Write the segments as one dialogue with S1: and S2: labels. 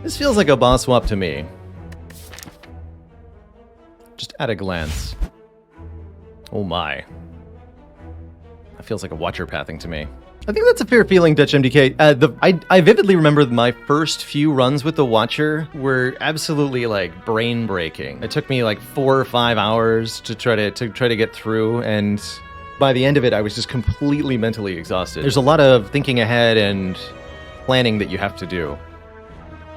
S1: This feels like a boss swap to me. Just at a glance. Oh my. That feels like a Watcher pathing to me. I think that's a fair feeling, Dutch MDK. I vividly remember my first few runs with the Watcher were absolutely like brain breaking. It took me like 4 or 5 hours to try to get through, and by the end of it, I was just completely mentally exhausted. There's a lot of thinking ahead and planning that you have to do,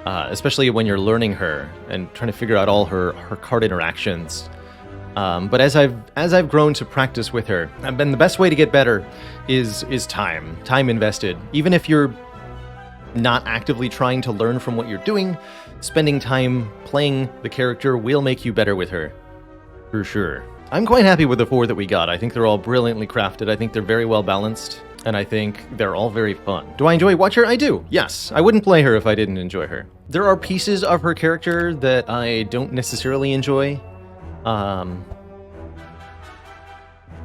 S1: especially when you're learning her and trying to figure out all her card interactions. But as I've grown to practice with her, and the best way to get better is time invested. Even if you're not actively trying to learn from what you're doing, spending time playing the character will make you better with her, for sure. I'm quite happy with the 4 that we got. I think they're all brilliantly crafted. I think they're very well balanced, and I think they're all very fun. Do I enjoy Watcher? I do, yes. I wouldn't play her if I didn't enjoy her. There are pieces of her character that I don't necessarily enjoy.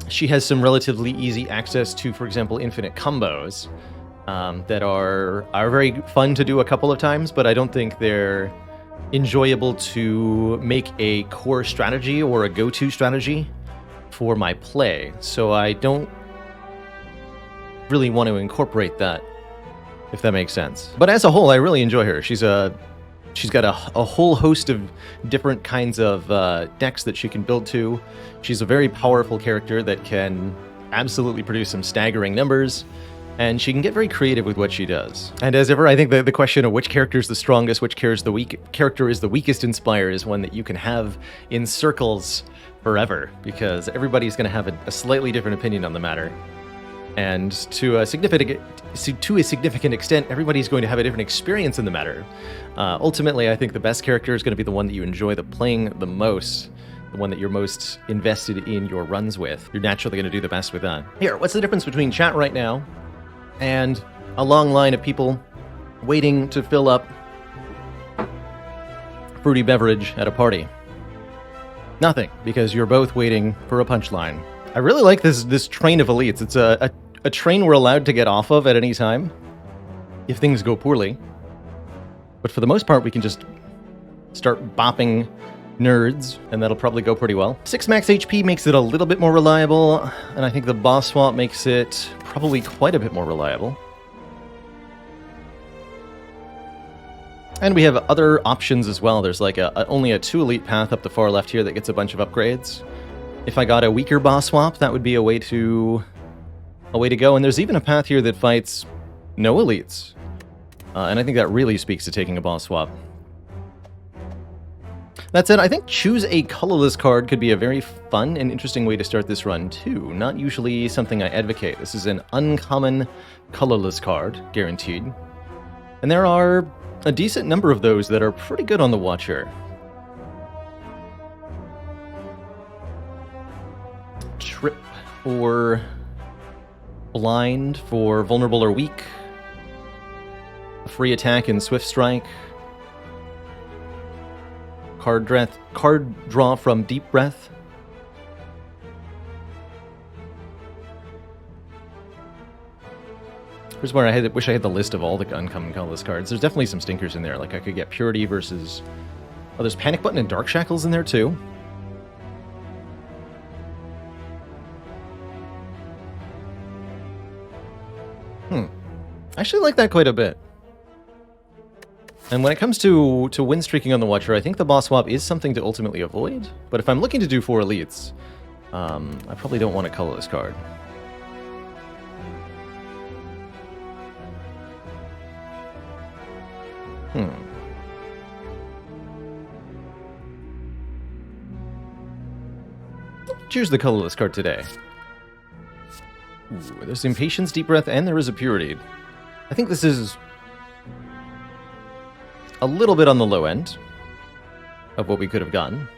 S1: She has some relatively easy access to, for example, infinite combos that are very fun to do a couple of times, but I don't think they're enjoyable to make a core strategy or a go-to strategy for my play. So I don't really want to incorporate that, if that makes sense. But as a whole, I really enjoy her. She's got a whole host of different kinds of decks that she can build to. She's a very powerful character that can absolutely produce some staggering numbers, and she can get very creative with what she does. And as ever, I think the question of which character is the strongest, which character is the weakest in Spire is one that you can have in circles forever, because everybody's going to have a slightly different opinion on the matter. And to a significant extent, everybody's going to have a different experience in the matter. Ultimately, I think the best character is going to be the one that you enjoy playing the most, the one that you're most invested in your runs with. You're naturally going to do the best with that. Here, what's the difference between chat right now and a long line of people waiting to fill up fruity beverage at a party? Nothing, because you're both waiting for a punchline. I really like this train of elites. It's a train we're allowed to get off of at any time if things go poorly. But for the most part, we can just start bopping nerds, and that'll probably go pretty well. 6 max HP makes it a little bit more reliable, and I think the boss swap makes it probably quite a bit more reliable. And we have other options as well. There's like only a 2 elite path up the far left here that gets a bunch of upgrades. If I got a weaker boss swap, that would be a way to go. And there's even a path here that fights no elites. And I think that really speaks to taking a boss swap. That said, I think choose a colorless card could be a very fun and interesting way to start this run too. Not usually something I advocate. This is an uncommon colorless card, guaranteed. And there are a decent number of those that are pretty good on the Watcher. Trip or blind for vulnerable or weak. Free attack and swift strike. Card draw from deep breath. Here's where I wish I had the list of all the uncommon colorless cards. There's definitely some stinkers in there. Like I could get Purity versus... Oh, there's Panic Button and Dark Shackles in there too. I actually like that quite a bit. And when it comes to win streaking on the Watcher, I think the boss swap is something to ultimately avoid. But if I'm looking to do 4 elites, I probably don't want a colorless card. Choose the colorless card today. Ooh, there's Impatience, Deep Breath, and there is a Purity. I think this is a little bit on the low end of what we could have gotten.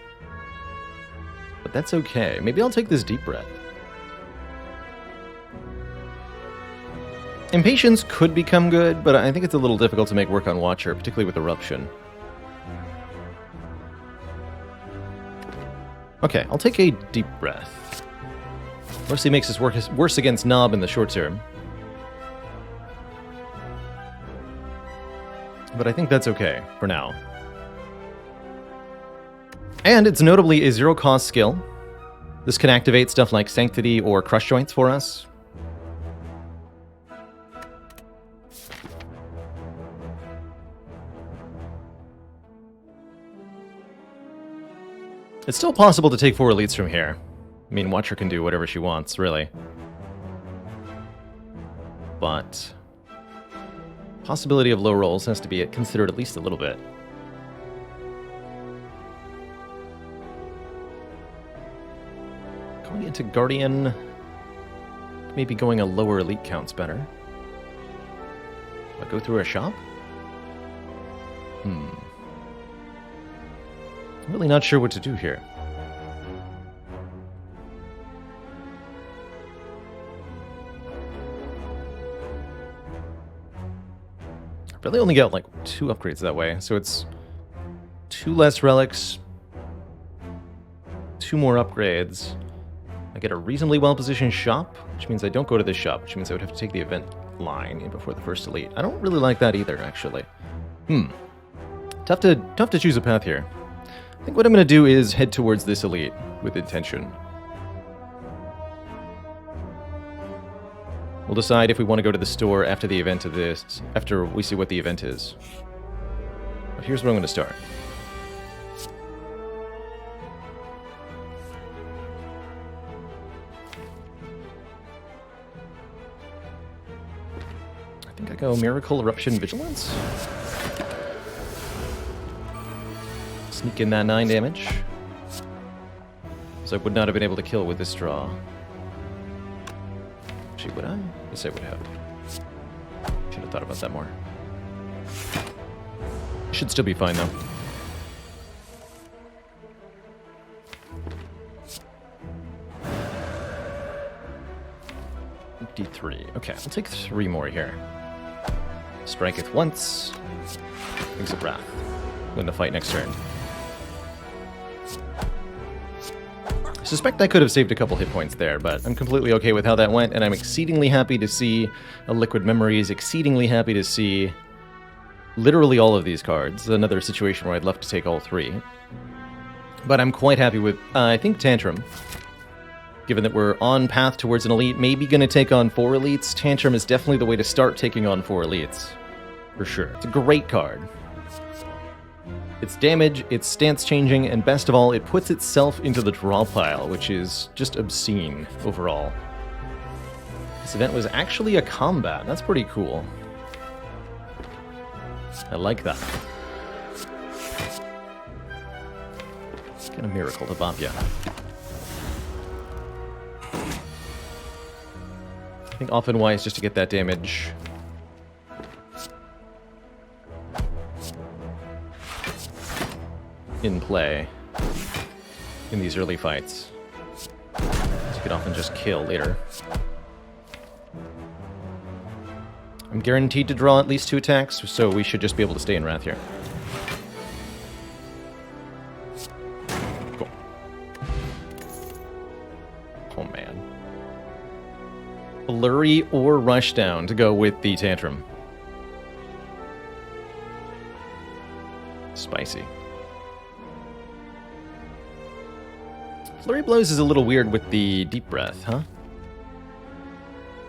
S1: But that's okay. Maybe I'll take this Deep Breath. Impatience could become good, but I think it's a little difficult to make work on Watcher, particularly with Eruption. Okay, I'll take a Deep Breath. Mostly makes us worse against Nob in the short term. but I think that's okay for now. And it's notably a zero-cost skill. This can activate stuff like Sanctity or Crush Joints for us. It's still possible to take 4 elites from here. I mean, Watcher can do whatever she wants, really. But possibility of low rolls has to be considered at least a little bit. Going into Guardian, maybe going a lower elite count's better. Do I go through a shop? I'm really not sure what to do here. I really only got like 2 upgrades that way, so it's 2 less relics, 2 more upgrades. I get a reasonably well-positioned shop, which means I don't go to this shop, which means I would have to take the event line in before the first elite. I don't really like that either, actually. Tough to choose a path here. I think what I'm going to do is head towards this elite with intention. We'll decide if we want to go to the store after the event of this, after we see what the event is. But here's where I'm going to start. I think I go Miracle, Eruption, Vigilance. Sneak in that 9 damage. So I would not have been able to kill with this draw. Actually, would I? Yes, I would have. Should have thought about that more. Should still be fine, though. D3. Okay, I'll take 3 more here. Striketh once. Wings of Wrath. Win the fight next turn. I suspect I could have saved a couple hit points there, but I'm completely okay with how that went, and I'm exceedingly happy to see a Liquid Memories, exceedingly happy to see literally all of these cards. Another situation where I'd love to take all 3. But I'm quite happy with, I think, Tantrum. Given that we're on path towards an elite, maybe going to take on 4 elites, Tantrum is definitely the way to start taking on 4 elites. For sure. It's a great card. It's damage, it's stance changing, and best of all, it puts itself into the draw pile, which is just obscene overall. This event was actually a combat. That's pretty cool. I like that. Kind of miracle to bop ya. I think often wise just to get that damage. In play in these early fights. So you could often just kill later. I'm guaranteed to draw at least 2 attacks, so we should just be able to stay in Wrath here. Cool. Oh man. Flurry or Rushdown to go with the Tantrum. Spicy. Flurry Blows is a little weird with the Deep Breath, huh?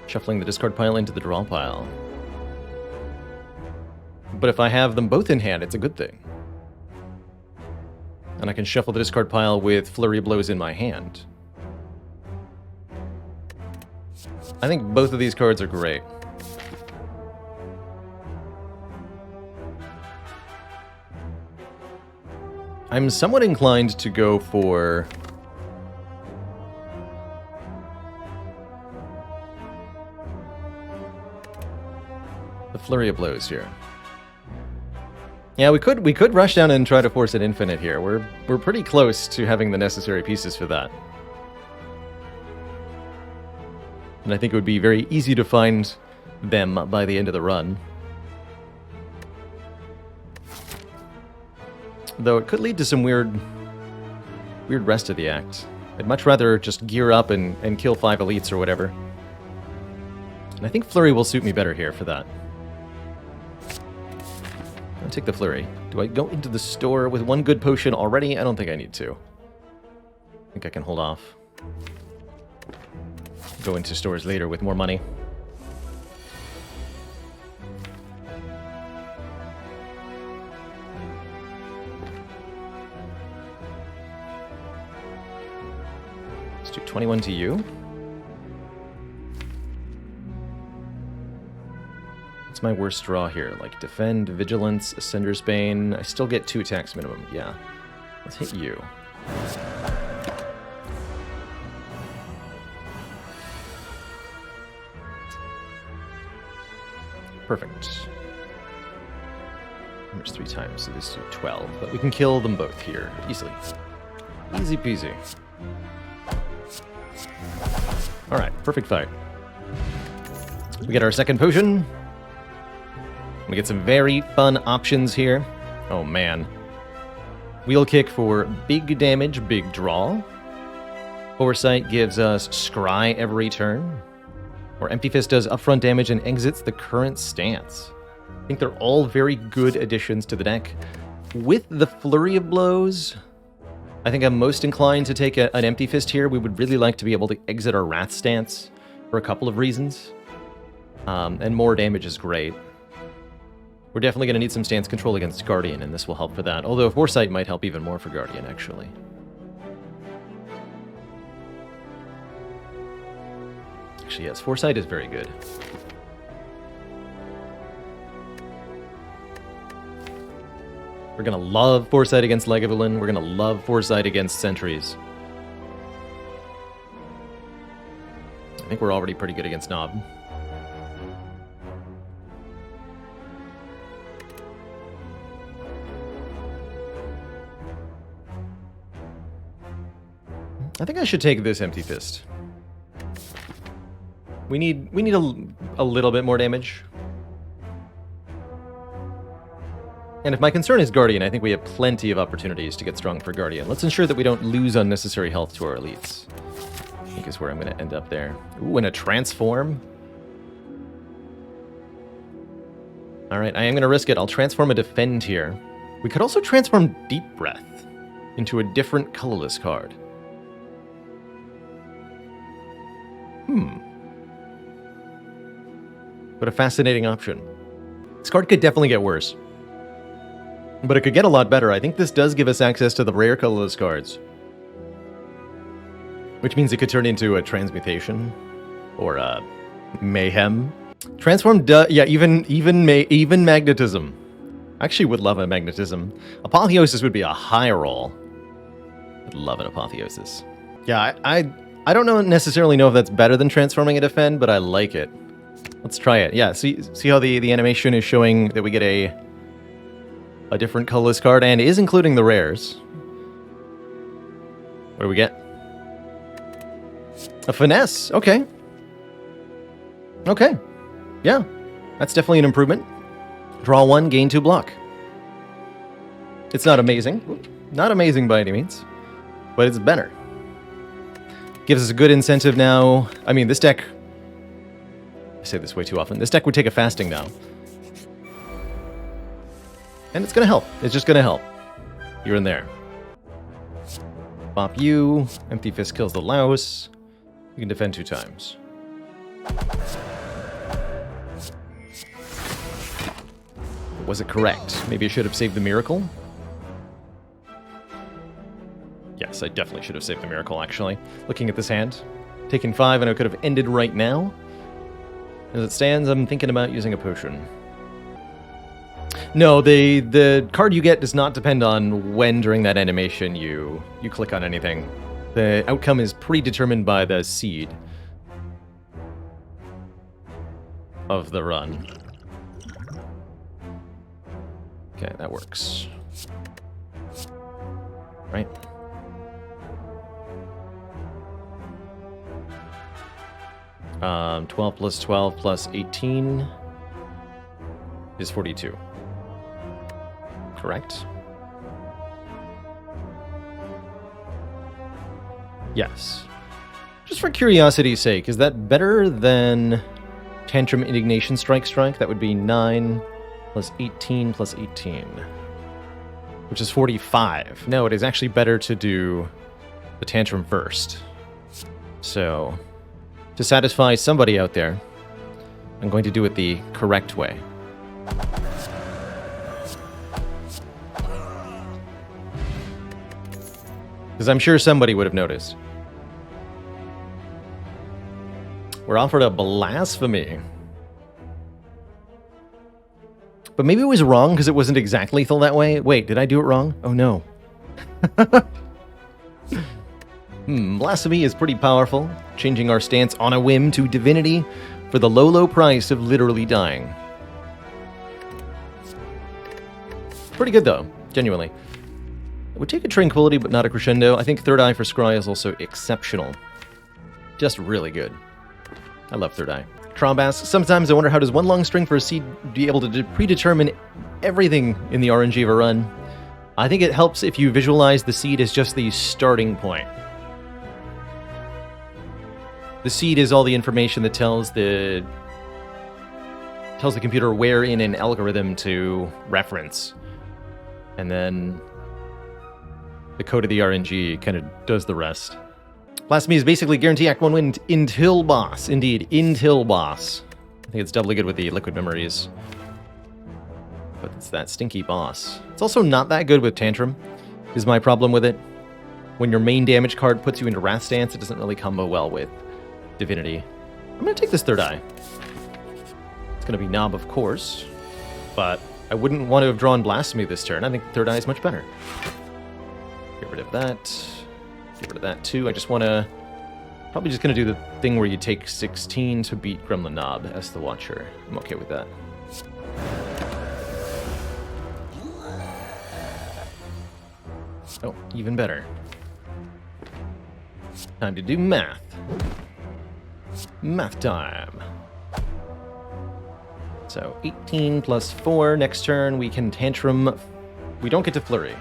S1: Shuffling the discard pile into the draw pile. But if I have them both in hand, it's a good thing. And I can shuffle the discard pile with Flurry Blows in my hand. I think both of these cards are great. I'm somewhat inclined to go for the Flurry of Blows here. Yeah, we could rush down and try to force an infinite here. We're pretty close to having the necessary pieces for that. And I think it would be very easy to find them by the end of the run. Though it could lead to some weird rest of the act. I'd much rather just gear up and kill 5 elites or whatever. And I think Flurry will suit me better here for that. take the flurry. Do I go into the store with one good potion already? I don't think I need to. I think I can hold off. Go into stores later with more money. Let's do 21 to you. What's my worst draw here? Like defend, vigilance, ascender's bane. I still get 2 attacks minimum. Yeah. Let's hit you. Perfect. There's 3 times, so this is 12. But we can kill them both here easily. Easy peasy. Alright, perfect fight. We get our second potion. We get some very fun options here. Oh man. Wheel kick for big damage, big draw. Foresight gives us scry every turn. Or Empty Fist does upfront damage and exits the current stance. I think they're all very good additions to the deck. With the Flurry of Blows, I think I'm most inclined to take an Empty Fist here. We would really like to be able to exit our Wrath stance for a couple of reasons. And more damage is great. We're definitely going to need some stance control against Guardian, and this will help for that. Although Foresight might help even more for Guardian, actually. Actually, yes, Foresight is very good. We're going to love Foresight against Lagavulin. We're going to love Foresight against Sentries. I think we're already pretty good against Nob. I think I should take this Empty Fist. We need a little bit more damage. And if my concern is Guardian, I think we have plenty of opportunities to get strong for Guardian. Let's ensure that we don't lose unnecessary health to our elites. I think is where I'm going to end up there. Ooh, and a transform. Alright, I am going to risk it. I'll transform a defend here. We could also transform Deep Breath into a different colorless card. What a fascinating option. This card could definitely get worse. But it could get a lot better. I think this does give us access to the rare colorless cards. Which means it could turn into a Transmutation. Or a Mayhem. Transform, yeah, even Magnetism. I actually would love a Magnetism. Apotheosis would be a high roll. I'd love an Apotheosis. Yeah, I don't necessarily know if that's better than transforming a defend, but I like it. Let's try it. Yeah, see how the animation is showing that we get a different colorless card and is including the rares. What do we get? A Finesse. Okay. Okay. Yeah, that's definitely an improvement. Draw 1, gain 2 block. It's not amazing. Not amazing by any means, but it's better. Gives us a good incentive now. I mean, this deck... I say this way too often. This deck would take a fasting now. And it's going to help. It's just going to help. You're in there. Bop you. Empty Fist kills the louse. You can defend 2 times. Was it correct? Maybe I should have saved the miracle? Yes, I definitely should have saved the miracle, actually. Looking at this hand. Taking 5, and I could have ended right now. As it stands, I'm thinking about using a potion. No, the card you get does not depend on when during that animation you click on anything. The outcome is predetermined by the seed of the run. Okay, that works. Right? Um, 12 plus 12 plus 18 is 42. Correct? Yes. Just for curiosity's sake, is that better than Tantrum Indignation Strike? That would be 9, plus 18 plus 18, which is 45. No, it is actually better to do the tantrum first. So, to satisfy somebody out there, I'm going to do it the correct way. Because I'm sure somebody would have noticed. We're offered a blasphemy. But maybe it was wrong because it wasn't exactly lethal that way. Wait, did I do it wrong? Oh no. Blasphemy is pretty powerful, changing our stance on a whim to divinity for the low, low price of literally dying. Pretty good though, genuinely. It would take a tranquility, but not a crescendo. I think Third Eye for Scry is also exceptional. Just really good. I love Third Eye. Tromb asks, sometimes I wonder how does one long string for a seed be able to predetermine everything in the RNG of a run? I think it helps if you visualize the seed as just the starting point. The seed is all the information that tells the computer where in an algorithm to reference. And then the code of the RNG kind of does the rest. Blasphemy is basically guarantee Act 1 win until boss. Indeed, until boss. I think it's doubly good with the liquid memories. But it's that stinky boss. It's also not that good with Tantrum, is my problem with it. When your main damage card puts you into Wrath Stance, it doesn't really combo well with Divinity. I'm going to take this Third Eye. It's going to be Knob, of course. But I wouldn't want to have drawn Blasphemy this turn. I think Third Eye is much better. Get rid of that. Get rid of that too. I just want to... Probably just going to do the thing where you take 16 to beat Gremlin Knob as the Watcher. I'm okay with that. Oh, even better. Time to do math. Math time. So 18 plus 4. Next turn we can Tantrum. We don't get to Flurry.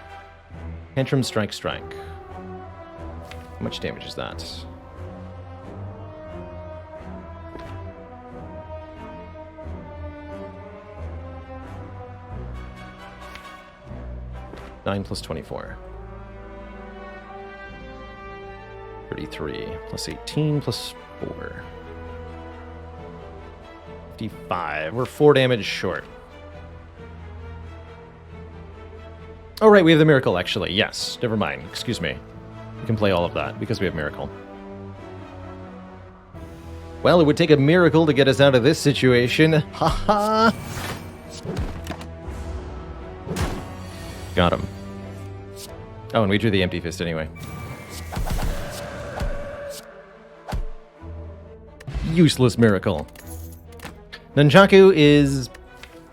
S1: Tantrum, Strike, Strike. How much damage is that? Nine plus 24. 33 plus 18 plus 4. 55. We're 4 damage short. Oh, right, we have the Miracle, actually. Yes, never mind. Excuse me. We can play all of that because we have Miracle. Well, it would take a miracle to get us out of this situation. Haha! Got him. Oh, and we drew the Empty Fist anyway. Useless Miracle. Nunchaku is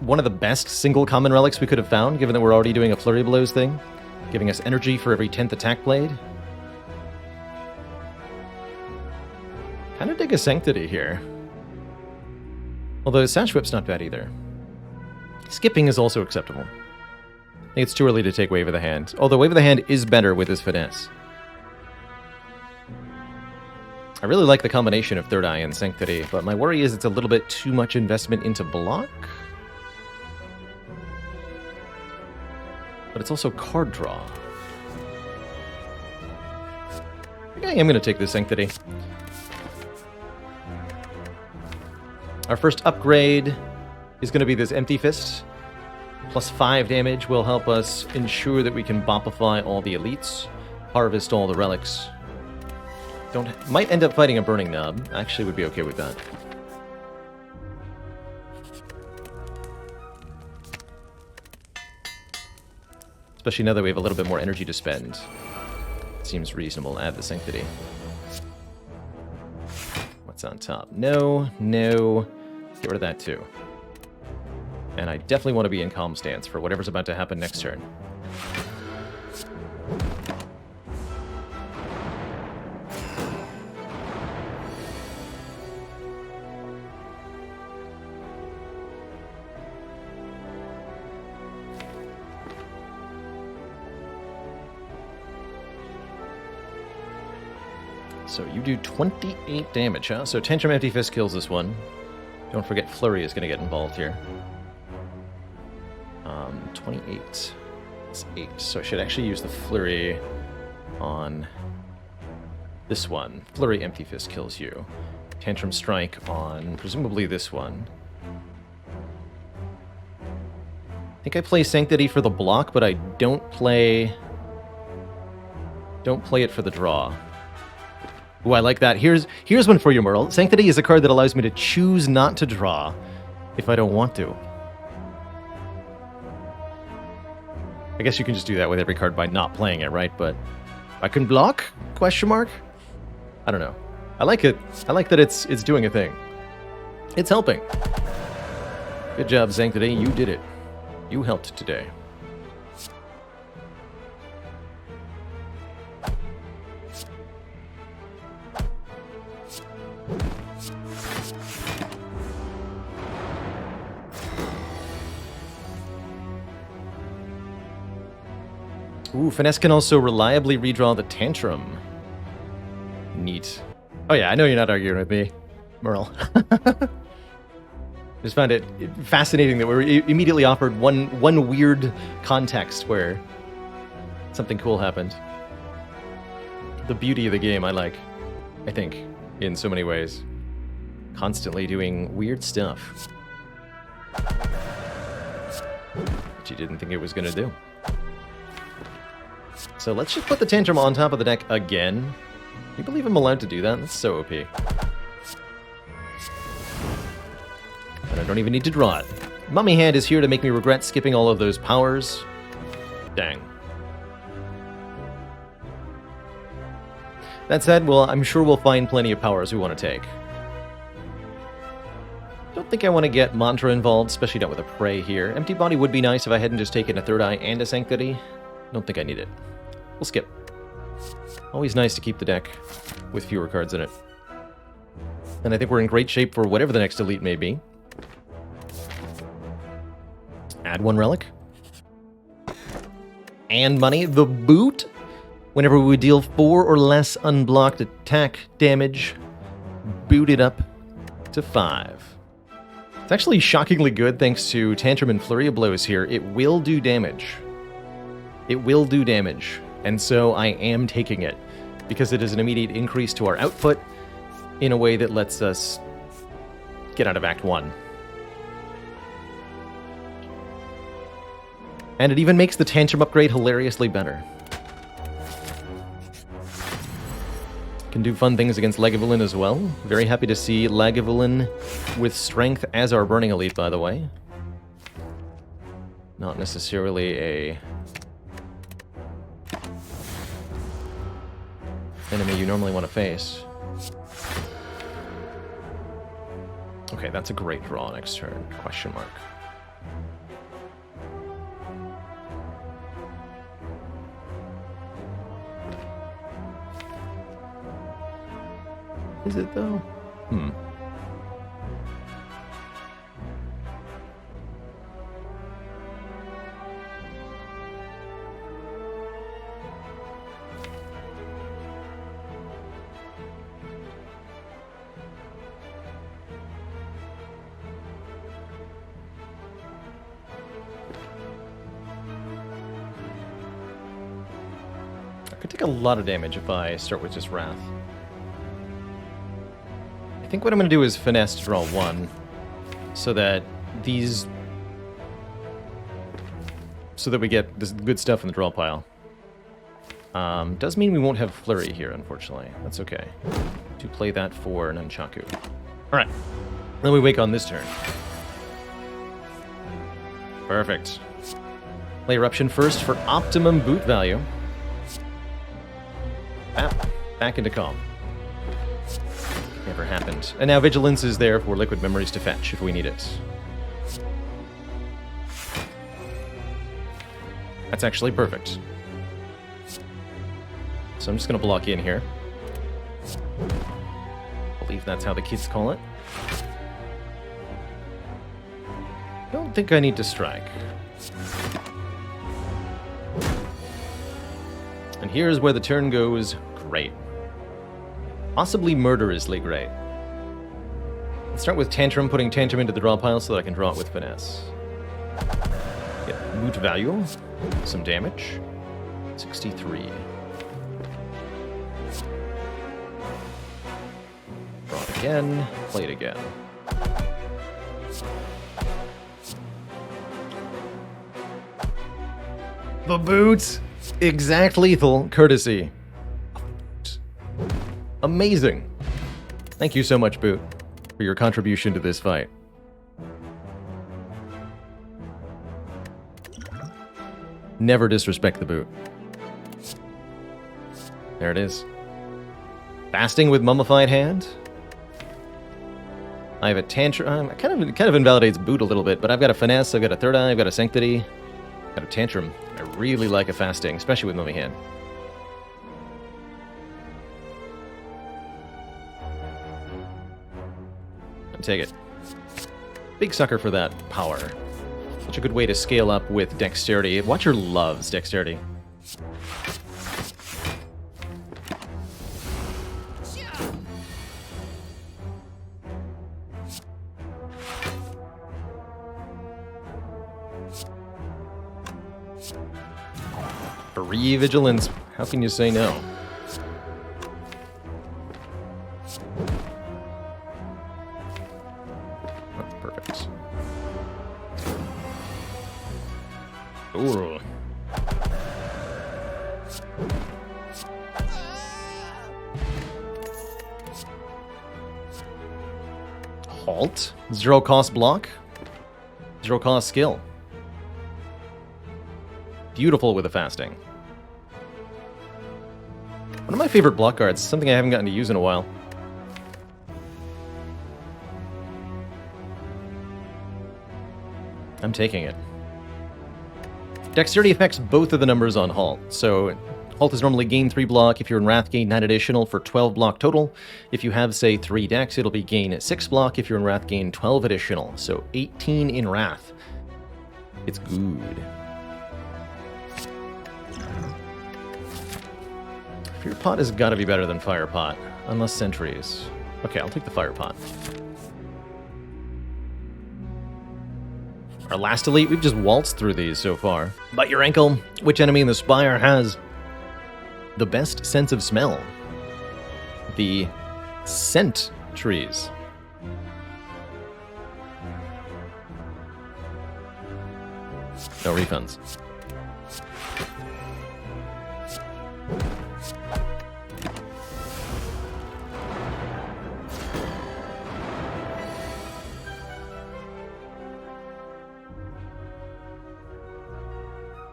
S1: one of the best single common relics we could have found, given that we're already doing a Flurry Blows thing, giving us energy for every 10th attack blade. Kind of dig a Sanctity here. Although Sash Whip's not bad either. Skipping is also acceptable. I think it's too early to take Wave of the Hand, although Wave of the Hand is better with his Finesse. I really like the combination of Third Eye and Sanctity, but my worry is it's a little bit too much investment into block. But it's also card draw. I think I am going to take this Sanctity. Our first upgrade is going to be this Empty Fist. Plus 5 damage will help us ensure that we can Bopify all the elites, harvest all the relics. Might end up fighting a Burning Knob. Actually would be okay with that. Especially now that we have a little bit more energy to spend. Seems reasonable. Add the Sanctity. What's on top? No, no. Get rid of that too. And I definitely want to be in Calm Stance for whatever's about to happen next turn. So you do 28 damage, huh? So Tantrum Empty Fist kills this one. Don't forget Flurry is going to get involved here. 28. It's 8. So I should actually use the Flurry on this one. Flurry Empty Fist kills you. Tantrum Strike on presumably this one. I think I play Sanctity for the block, but I don't play it for the draw. Ooh, I like that. Here's one for you, Merle. Sanctity is a card that allows me to choose not to draw if I don't want to. I guess you can just do that with every card by not playing it, right? But I can block? Question mark? I don't know. I like it. I like that it's doing a thing. It's helping. Good job, Sanctity. You did it. You helped today. Ooh, Finesse can also reliably redraw the Tantrum. Neat. Oh yeah, I know you're not arguing with me, Merle. Just found it fascinating that we were immediately offered one weird context where something cool happened. The beauty of the game I like, I think, in so many ways. Constantly doing weird stuff. Which you didn't think it was going to do. So let's just put the Tantrum on top of the deck again. Can you believe I'm allowed to do that? That's so OP. And I don't even need to draw it. Mummy Hand is here to make me regret skipping all of those powers. Dang. That said, well, I'm sure we'll find plenty of powers we want to take. Don't think I want to get Mantra involved, especially not with a Prey here. Empty Body would be nice if I hadn't just taken a Third Eye and a Sanctity. Don't think I need it. We'll skip. Always nice to keep the deck with fewer cards in it. And I think we're in great shape for whatever the next elite may be. Add one relic. And money. The boot. Whenever we deal 4 or less unblocked attack damage, boot it up to 5. It's actually shockingly good thanks to Tantrum and Flurry of Blows here. It will do damage. It will do damage. And so I am taking it, because it is an immediate increase to our output in a way that lets us get out of Act 1. And it even makes the Tantrum upgrade hilariously better. Can do fun things against Lagavulin as well. Very happy to see Lagavulin with Strength as our Burning Elite, by the way. Not necessarily a enemy you normally want to face. Okay, that's a great draw next turn. Question mark. Is it though? I could take a lot of damage if I start with just Wrath. I think what I'm going to do is Finesse to draw 1, so that these... so that we get this good stuff in the draw pile. Does mean we won't have Flurry here, unfortunately. That's okay. To play that for Nunchaku. Alright. Then we wake on this turn. Perfect. Play Eruption first for optimum boot value. Back into Calm. Never happened. And now Vigilance is there for Liquid Memories to fetch if we need it. That's actually perfect. So I'm just going to block in here. I believe that's how the kids call it. Don't think I need to strike. And here's where the turn goes great. Possibly murderously great. Let's start with Tantrum, putting Tantrum into the draw pile so that I can draw it with Finesse. Yep, Loot value. Some damage. 63. Draw it again. Play it again. The boots! Exact lethal courtesy. Amazing. Thank you so much, Boot, for your contribution to this fight. Never disrespect the Boot. There it is. Fasting with Mummified Hand. I have a Tantrum. Kind of invalidates Boot a little bit, but I've got a Finesse, I've got a Third Eye, I've got a Sanctity, I've got a Tantrum. I really like a Fasting, especially with Mummy Hand. Take it. Big sucker for that power. Such a good way to scale up with dexterity. Watcher loves dexterity. Free vigilance. How can you say no? Ooh. Halt. 0 cost block. 0 cost skill. Beautiful with a fasting. One of my favorite block cards. Something I haven't gotten to use in a while. I'm taking it. Dexterity affects both of the numbers on Halt. So Halt is normally gain 3 block. If you're in Wrath, gain 9 additional for 12 block total. If you have, say, 3 Dex, it'll be gain 6 block. If you're in Wrath, gain 12 additional. So 18 in Wrath. It's good. Fear Pot has got to be better than Fire Pot. Unless Sentries. Okay, I'll take the Fire Pot. Our last elite, we've just waltzed through these so far. Bite your ankle. Which enemy in the Spire has the best sense of smell? The scent trees. No refunds.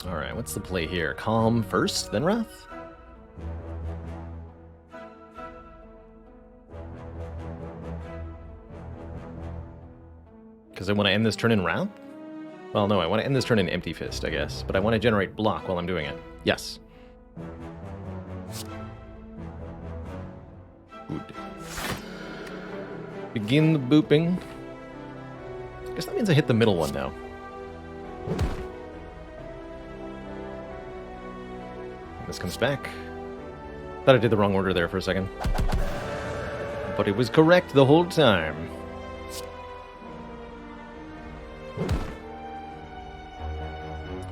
S1: Alright, what's the play here? Calm first, then Wrath? Because I want to end this turn in Wrath? Well, no, I want to end this turn in Empty Fist, I guess. But I want to generate block while I'm doing it. Yes. Good. Begin the booping. I guess that means I hit the middle one now. This comes back. Thought I did the wrong order there for a second. But it was correct the whole time.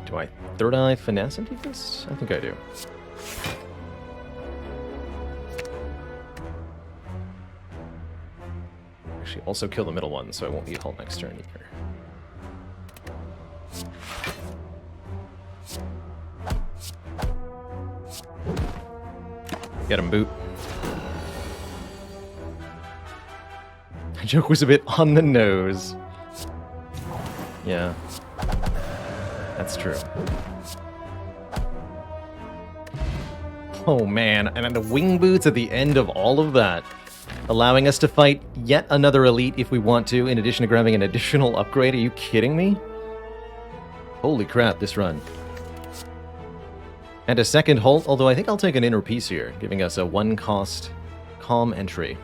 S1: Do I Third Eye Finesse into this? I think I do. Actually, also kill the middle one, so I won't need Halt next turn either. Get him, Boot. That joke was a bit on the nose. Yeah. That's true. Oh man, and then the wing boots at the end of all of that, allowing us to fight yet another elite if we want to, in addition to grabbing an additional upgrade. Are you kidding me? Holy crap, this run. And a second Halt, although I think I'll take an Inner Peace here, giving us a 1-cost Calm entry.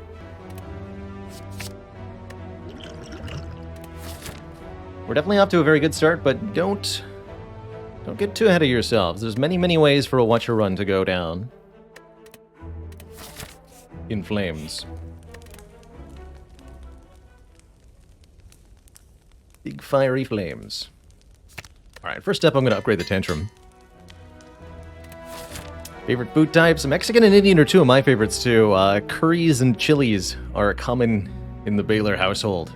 S1: We're definitely off to a very good start, but don't get too ahead of yourselves. There's many, many ways for a Watcher run to go down. In flames. Big fiery flames. Alright, first step, I'm going to upgrade the Tantrum. Favorite food types? Mexican and Indian are two of my favorites too. Curries and chilies are common in the Baylor household.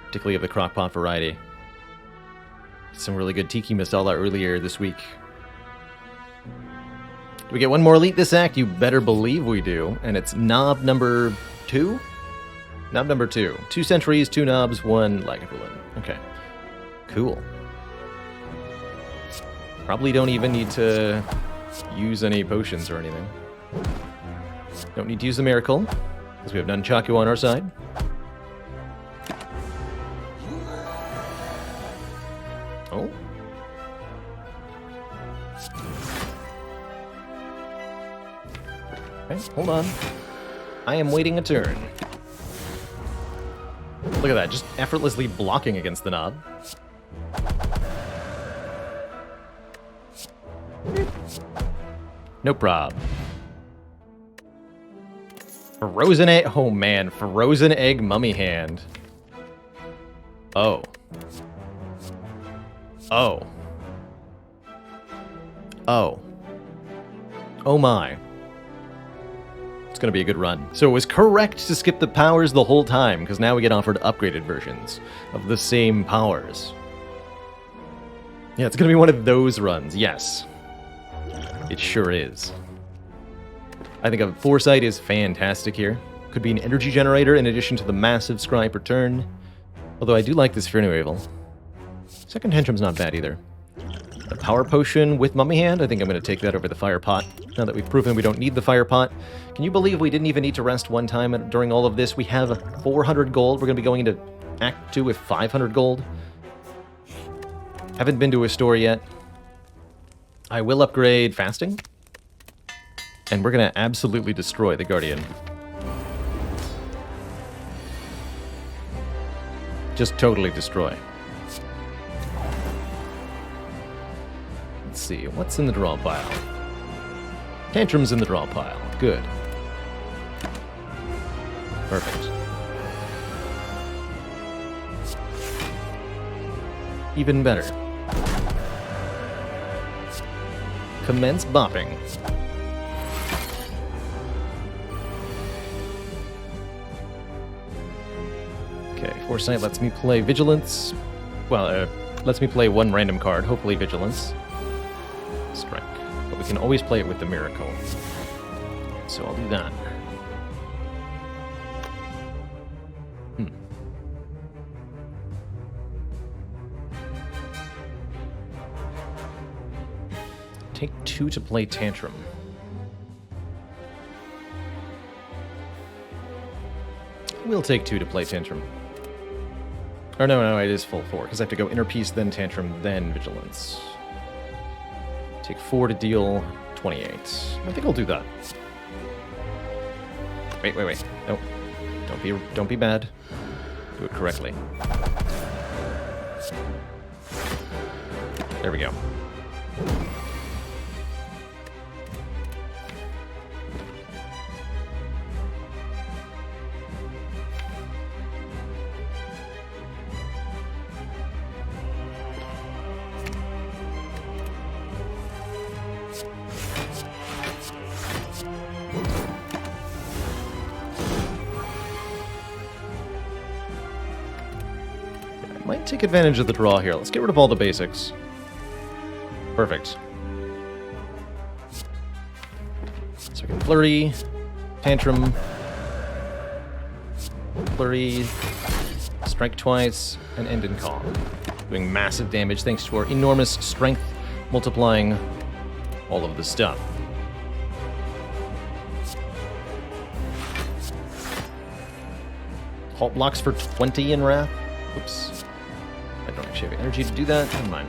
S1: Particularly of the crockpot variety. Some really good tiki masala earlier this week. Do we get one more elite this act? You better believe we do. And it's knob number 2? Knob number 2. 2 sentries, 2 knobs, 1 Lagavulin. Okay. Cool. Probably don't even need to use any potions or anything. Don't need to use the miracle, because we have Nunchaku on our side. Oh. Okay, hold on. I am waiting a turn. Look at that, just effortlessly blocking against the knob. No prob. Frozen egg. Oh man, frozen egg mummy hand. Oh. Oh. Oh. Oh my. It's gonna be a good run. So it was correct to skip the powers the whole time, because now we get offered upgraded versions of the same powers. Yeah, it's gonna be one of those runs, yes. It sure is. I think a Foresight is fantastic here. Could be an energy generator in addition to the massive scry per turn. Although I do like this Furnuavel. Second Tantrum's not bad either. A power potion with Mummy Hand? I think I'm going to take that over the Fire Pot. Now that we've proven we don't need the Fire Pot. Can you believe we didn't even need to rest one time during all of this? We have 400 gold. We're going to be going into Act 2 with 500 gold. Haven't been to a store yet. I will upgrade Fasting. And we're going to absolutely destroy the Guardian. Just totally destroy. Let's see, what's in the draw pile? Tantrum's in the draw pile. Good. Perfect. Even better. Commence bopping. Okay, Foresight lets me play Vigilance. Well, lets me play one random card, hopefully Vigilance. Strike. But we can always play it with the Miracle. So I'll do that. Take 2 to play Tantrum. We'll take 2 to play Tantrum. Or no, it is full 4, because I have to go Inner Peace, then Tantrum, then Vigilance. Take 4 to deal 28. I think I'll do that. Wait. No. Don't be bad. Do it correctly. There we go. Might take advantage of the draw here. Let's get rid of all the basics. Perfect. So we can Flurry, Tantrum, Flurry, Strike twice, and end in Calm. Doing massive damage thanks to our enormous strength, multiplying all of the stuff. Halt blocks for 20 in Wrath. Oops. I don't actually have energy to do that. Never mind.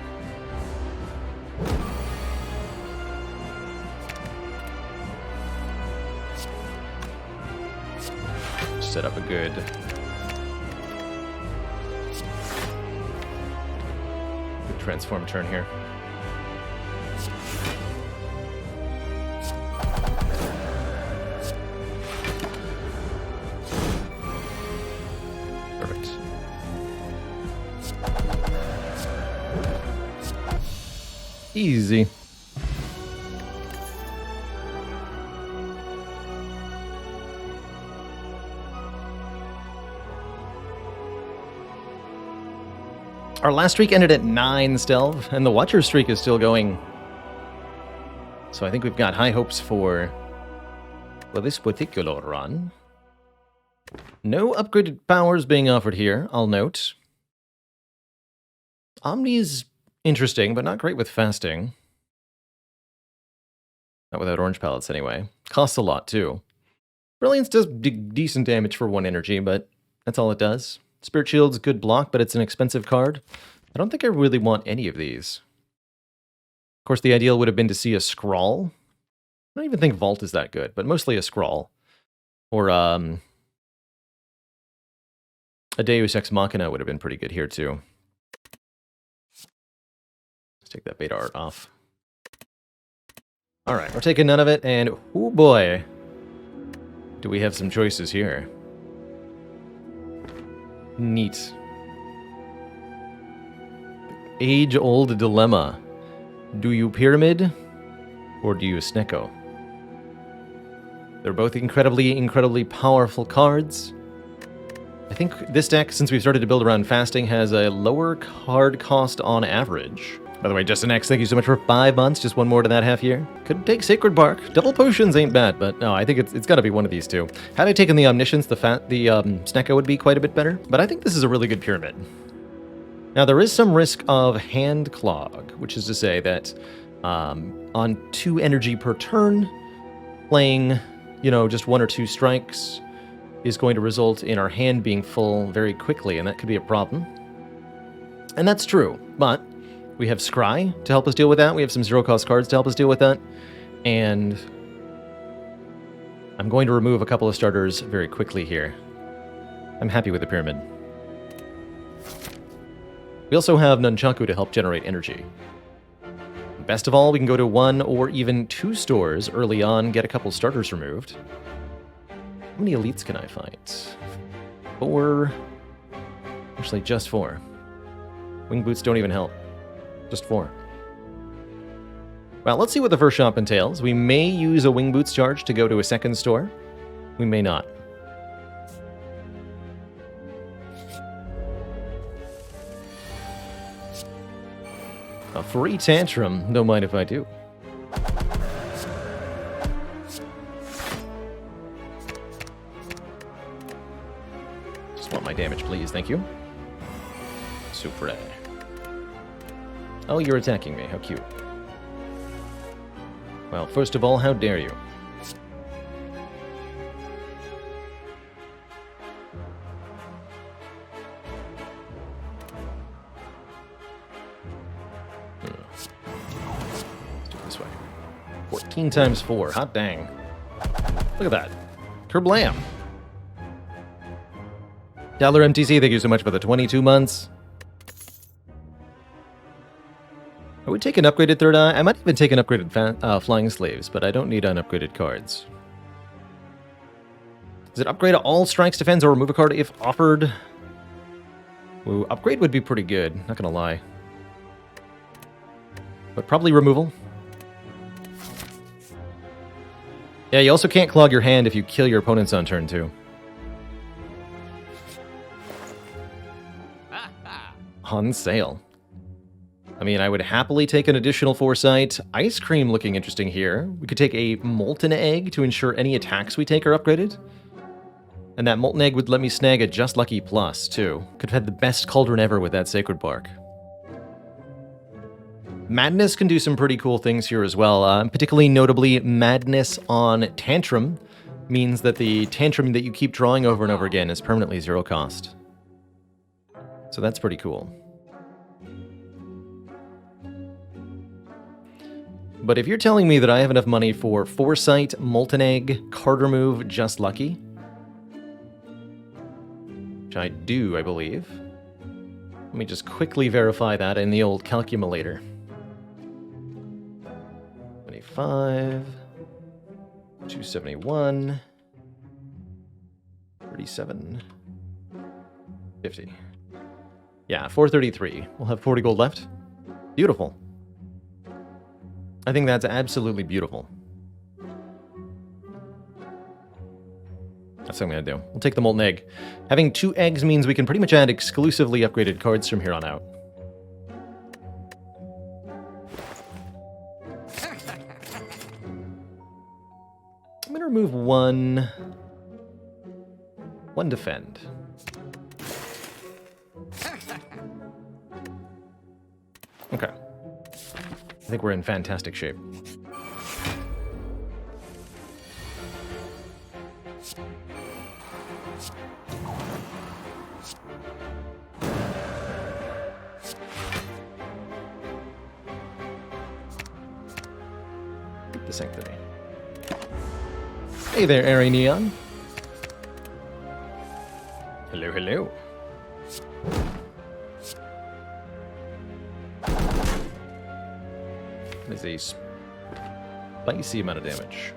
S1: Set up a good transform turn here. Easy. Our last streak ended at 9 stealth, and the Watcher streak is still going. So I think we've got high hopes for this particular run. No upgraded powers being offered here, I'll note. Omni's interesting, but not great with fasting. Not without orange pellets, anyway. Costs a lot, too. Brilliance does decent damage for 1 energy, but that's all it does. Spirit Shield's good block, but it's an expensive card. I don't think I really want any of these. Of course, the ideal would have been to see a Scrawl. I don't even think Vault is that good, but mostly a Scrawl. Or, a Deus Ex Machina would have been pretty good here, too. Let's take that beta art off. Alright, we're taking none of it, and oh boy, do we have some choices here. Neat. Age-old dilemma. Do you Pyramid, or do you Snecko? They're both incredibly powerful cards. I think this deck, since we've started to build around fasting, has a lower card cost on average. By the way, Justin X, thank you so much for 5 months. Just one more to that half year. Could take Sacred Bark. Double Potions ain't bad, but no, I think it's got to be one of these two. Had I taken the Omniscience, the Snecko would be quite a bit better. But I think this is a really good pyramid. Now, there is some risk of hand clog, which is to say that on 2 energy per turn, playing, just 1 or 2 strikes is going to result in our hand being full very quickly, and that could be a problem. And that's true, but we have Scry to help us deal with that. We have some zero-cost cards to help us deal with that. And I'm going to remove a couple of starters very quickly here. I'm happy with the pyramid. We also have Nunchaku to help generate energy. Best of all, we can go to 1 or even 2 stores early on, get a couple starters removed. How many elites can I fight? 4. Actually, just 4. Wing boots don't even help. Just 4. Well, let's see what the first shop entails. We may use a Wing Boots charge to go to a second store. We may not. A free Tantrum. Don't mind if I do. Just want my damage, please. Thank you. Super. Oh, you're attacking me. How cute. Well, first of all, how dare you? Let's do it this way. 14 times 4. Hot dang. Look at that. Kerblam. Dollar MTC, thank you so much for the 22 months. I would take an upgraded third eye. I might even take an upgraded flying slaves, but I don't need unupgraded cards. Does it upgrade all strikes, defense, or remove a card if offered? Ooh, upgrade would be pretty good, not gonna lie. But probably removal. Yeah, you also can't clog your hand if you kill your opponents on turn 2. On sale. I mean, I would happily take an additional foresight. Ice cream looking interesting here. We could take a molten egg to ensure any attacks we take are upgraded. And that molten egg would let me snag a Just Lucky Plus, too. Could have had the best cauldron ever with that Sacred Bark. Madness can do some pretty cool things here as well. Particularly notably, Madness on Tantrum means that the Tantrum that you keep drawing over and over again is permanently 0 cost. So that's pretty cool. But if you're telling me that I have enough money for Foresight, Molten Egg, card remove, Just Lucky, which I do, I believe. Let me just quickly verify that in the old calculator. 25, 271, 37, 50. Yeah, 433. We'll have 40 gold left. Beautiful. I think that's absolutely beautiful. That's what I'm going to do. We'll take the molten egg. Having 2 eggs means we can pretty much add exclusively upgraded cards from here on out. I'm going to remove one defend. Okay. I think we're in fantastic shape. The Sanctity. Hey there, Airy Neon. Hello, hello. That is a spicy amount of damage.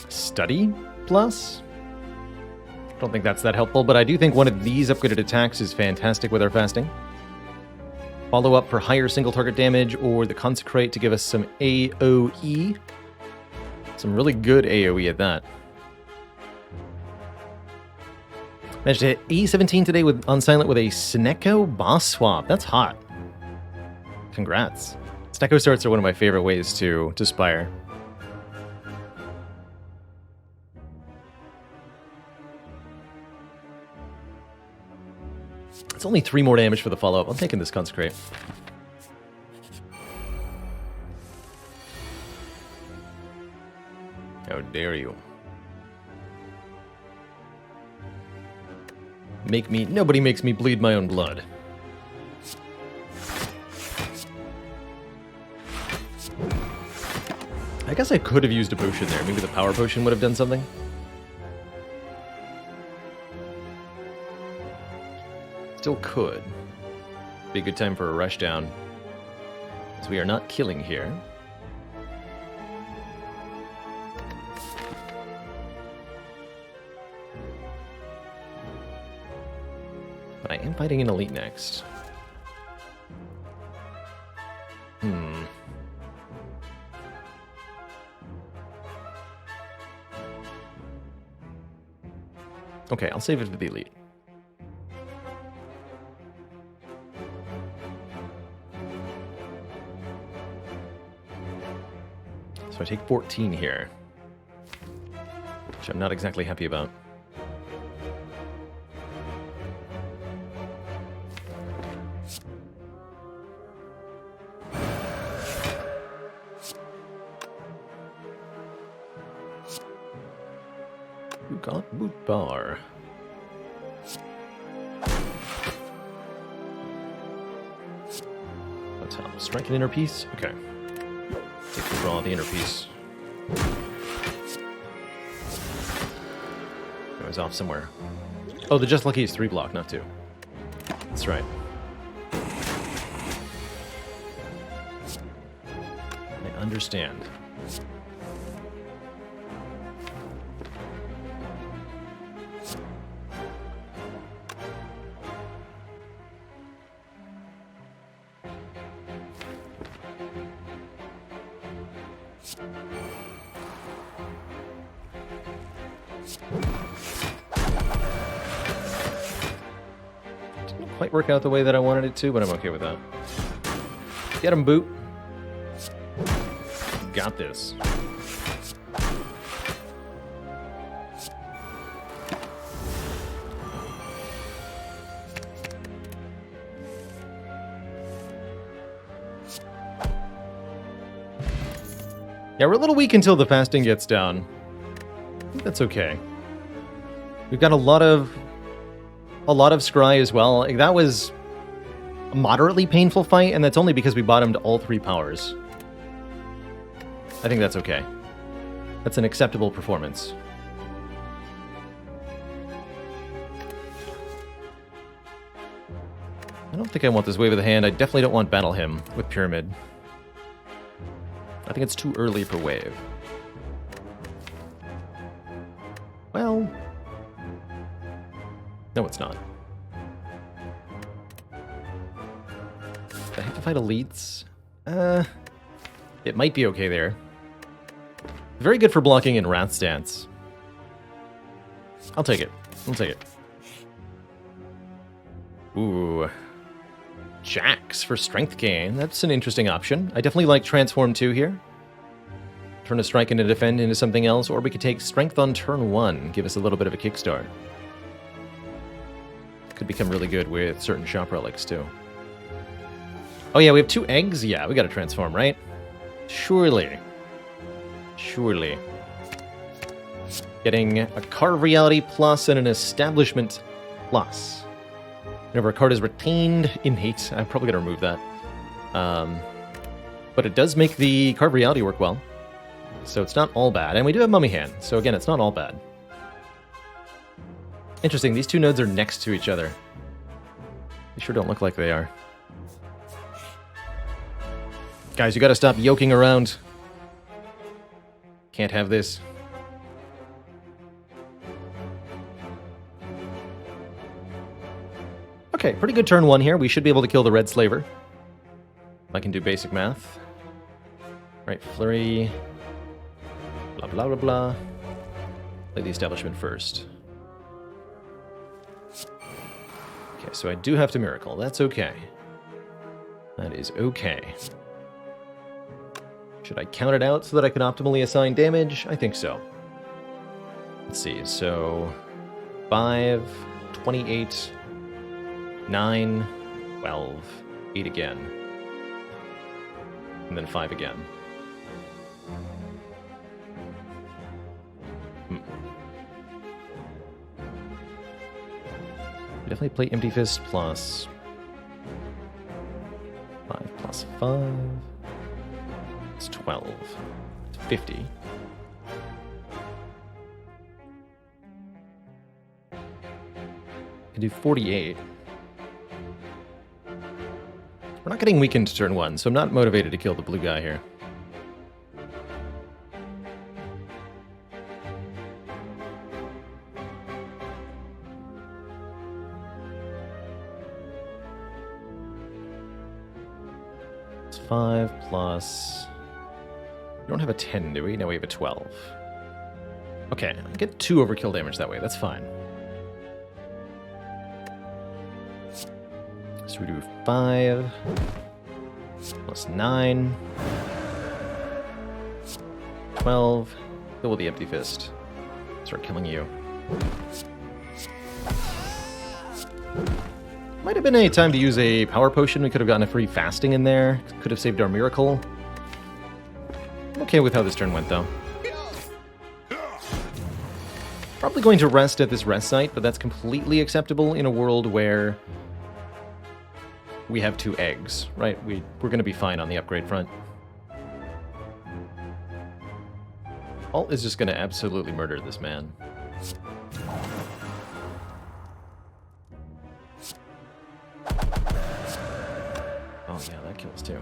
S1: Study plus? Don't think that's that helpful, but I do think one of these upgraded attacks is fantastic with our fasting. Follow up for higher single target damage, or the Consecrate to give us some AoE. Some really good AoE at that. Managed to hit E17 today on Silent with a Snecko boss swap. That's hot. Congrats. Snecko starts are one of my favorite ways to Spire. It's only 3 more damage for the follow-up. I'm taking this Consecrate. How dare you. Nobody makes me bleed my own blood. I guess I could have used a potion there. Maybe the power potion would have done something. Still could. Be a good time for a rush down. So we are not killing here. But I am fighting an elite next. Okay, I'll save it for the elite. So I take 14 here, which I'm not exactly happy about. Who got boot bar? What's up? Strike an inner piece? Okay. Take the draw of the inner piece. It was off somewhere. Oh, the Just Lucky is 3 block, not 2. That's right. I understand. Didn't quite work out the way that I wanted it to, but I'm okay with that. Get him, Boot. Got this. Yeah, we're a little weak until the fasting gets down. I think that's okay. We've got a lot of scry as well. Like, that was a moderately painful fight, and that's only because we bottomed all 3 powers. I think that's okay. That's an acceptable performance. I don't think I want this Wave of the Hand. I definitely don't want Battle Hymn with Pyramid. I think it's too early for Wave. Well... No, it's not. Do I have to fight elites? It might be okay there. Very good for blocking in Wrath stance. I'll take it. I'll take it. Ooh. Jax for strength gain. That's an interesting option. I definitely like Transform 2 here. Turn a strike and a defend into something else, or we could take strength on turn 1, give us a little bit of a kickstart. Could become really good with certain shop relics too. Oh yeah, we have 2 eggs? Yeah, we gotta transform, right? Surely. Surely. Getting a Carve Reality plus and an Establishment plus. Whenever a card is retained innate, I'm probably gonna remove that. But it does make the Carve Reality work well. So it's not all bad. And we do have Mummy Hand, so again, it's not all bad. Interesting, these 2 nodes are next to each other. They sure don't look like they are. Guys, you gotta stop yoking around. Can't have this. Okay, pretty good turn 1 here. We should be able to kill the Red Slaver. I can do basic math. Right, Flurry. Blah, blah, blah, blah. Play the Establishment first. Okay, so I do have to Miracle. That's okay. That is okay. Should I count it out so that I can optimally assign damage? I think so. Let's see, so 5, 28, 9, 12, 8 again. And then 5 again. Definitely play Empty Fist plus 5 plus 5. It's 12. It's 50. I can do 48. We're not getting weakened to turn 1, so I'm not motivated to kill the blue guy here. It's 5 plus... We don't have a 10, do we? No, we have a 12. Okay, I get 2 overkill damage that way. That's fine. So we do 5 plus 9, 12. Kill with the Empty Fist. Start killing you. Might have been a time to use a power potion. We could have gotten a free fasting in there. Could have saved our miracle. I'm okay with how this turn went, though. Probably going to rest at this rest site, but that's completely acceptable in a world where we have 2 eggs, right? We're going to be fine on the upgrade front. Alt is just going to absolutely murder this man. Oh yeah, that kills too.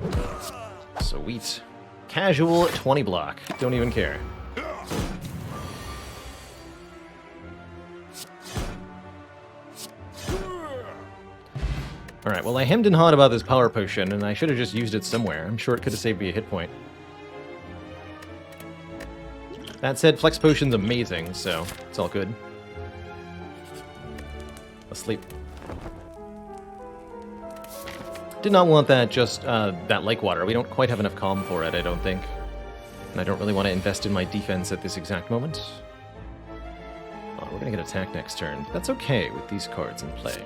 S1: Sweet. Casual 20 block. Don't even care. Alright, well I hemmed and hawed about this power potion, and I should have just used it somewhere. I'm sure it could have saved me a hit point. That said, Flex Potion's amazing, so it's all good. Asleep. Did not want that that lake water. We don't quite have enough calm for it, I don't think. And I don't really want to invest in my defense at this exact moment. Oh, we're going to get attacked next turn. That's okay with these cards in play.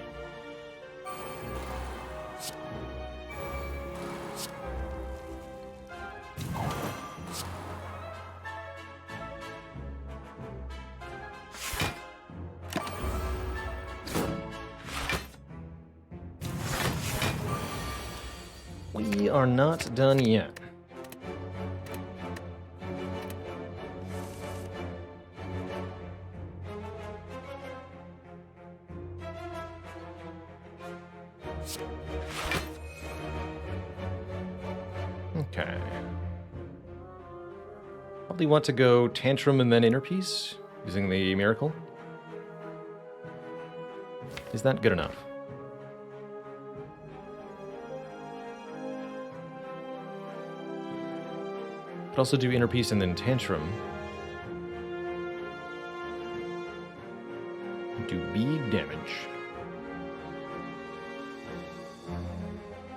S1: We are not done yet. Okay. Probably want to go Tantrum and then Inner Peace. using the miracle. Is that good enough? Could also do Inner Peace and then Tantrum. Do bead damage.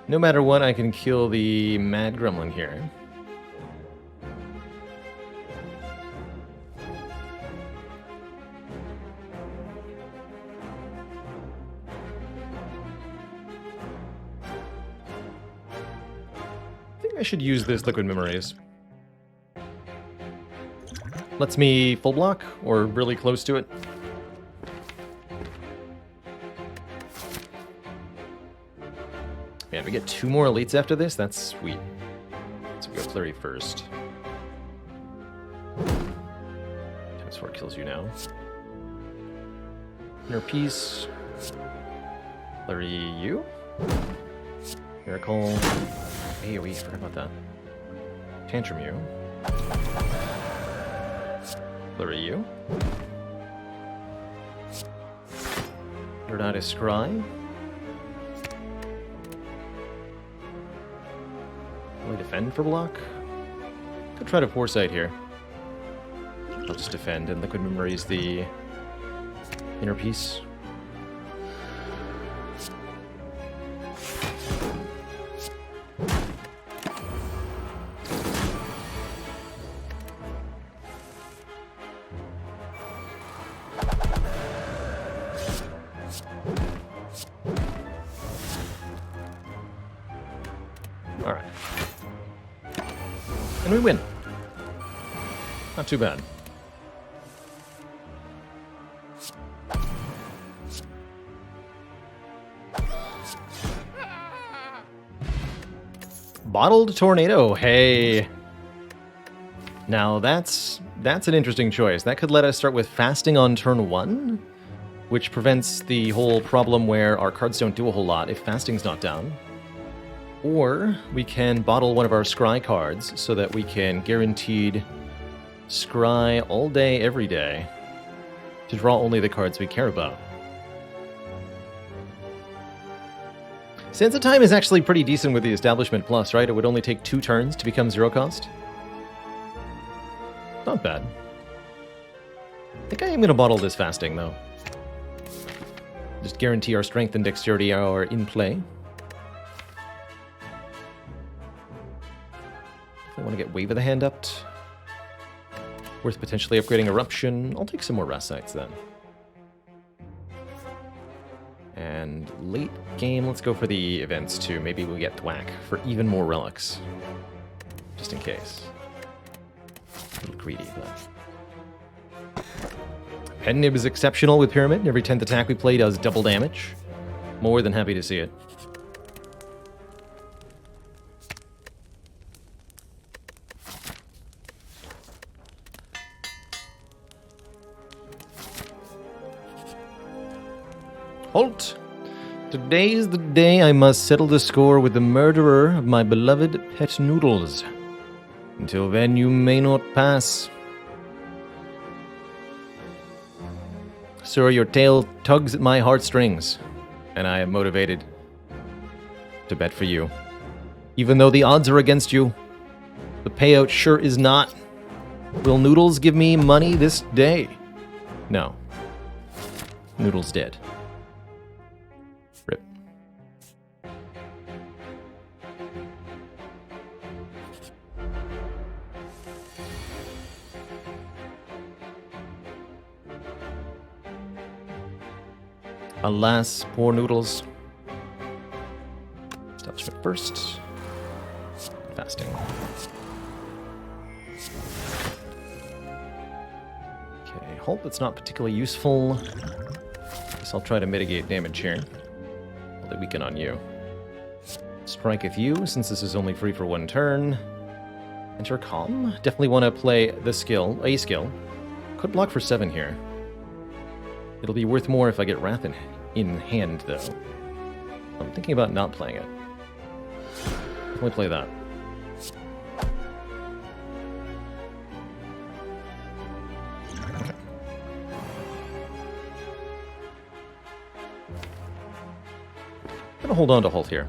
S1: No matter what, I can kill the Mad Gremlin here. I think I should use this Liquid Memories. Lets me full block, or really close to it. Man, we get 2 more elites after this? That's sweet. So we go Flurry first. Times 4 kills you now. Inner Peace. Flurry you. Miracle. AoE, forgot about that. Tantrum you. Flurry you. Dornate Scry. Will I defend for block? Could try to Foresight here. I'll just defend, and Liquid Memories the Inner Peace. Alright. And we win. Not too bad. Bottled Tornado, hey. Now that's an interesting choice. That could let us start with fasting on turn 1, which prevents the whole problem where our cards don't do a whole lot if fasting's not down. Or we can bottle one of our scry cards so that we can guaranteed scry all day, every day, to draw only the cards we care about. Sands of Time is actually pretty decent with the Establishment Plus, right? It would only take 2 turns to become 0 cost. Not bad. I think I am going to bottle this fasting, though. Just guarantee our strength and dexterity are in play. I want to get Wave of the Hand up. Worth potentially upgrading Eruption. I'll take some more Rest Sites then. And late game, let's go for the events too. Maybe we'll get Thwack for even more relics. Just in case. A little greedy, but... Pen Nib is exceptional with Pyramid. Every 10th attack we play does double damage. More than happy to see it. Halt! Today is the day I must settle the score with the murderer of my beloved pet Noodles. Until then, you may not pass. Sir, your tale tugs at my heartstrings, and I am motivated to bet for you. Even though the odds are against you, the payout sure is not. Will Noodles give me money this day? No. Noodles dead. Rip. Alas, poor Noodles. Establishment first. Fasting. Okay, Halt, that's not particularly useful. Guess I'll try to mitigate damage here. I'll weaken on you. Striketh you, since this is only free for 1 turn. Enter Calm. Definitely want to play the skill, a skill. Could block for 7 here. It'll be worth more if I get Wrath in hand, though. I'm thinking about not playing it. Definitely play that. gonna hold on to Halt here.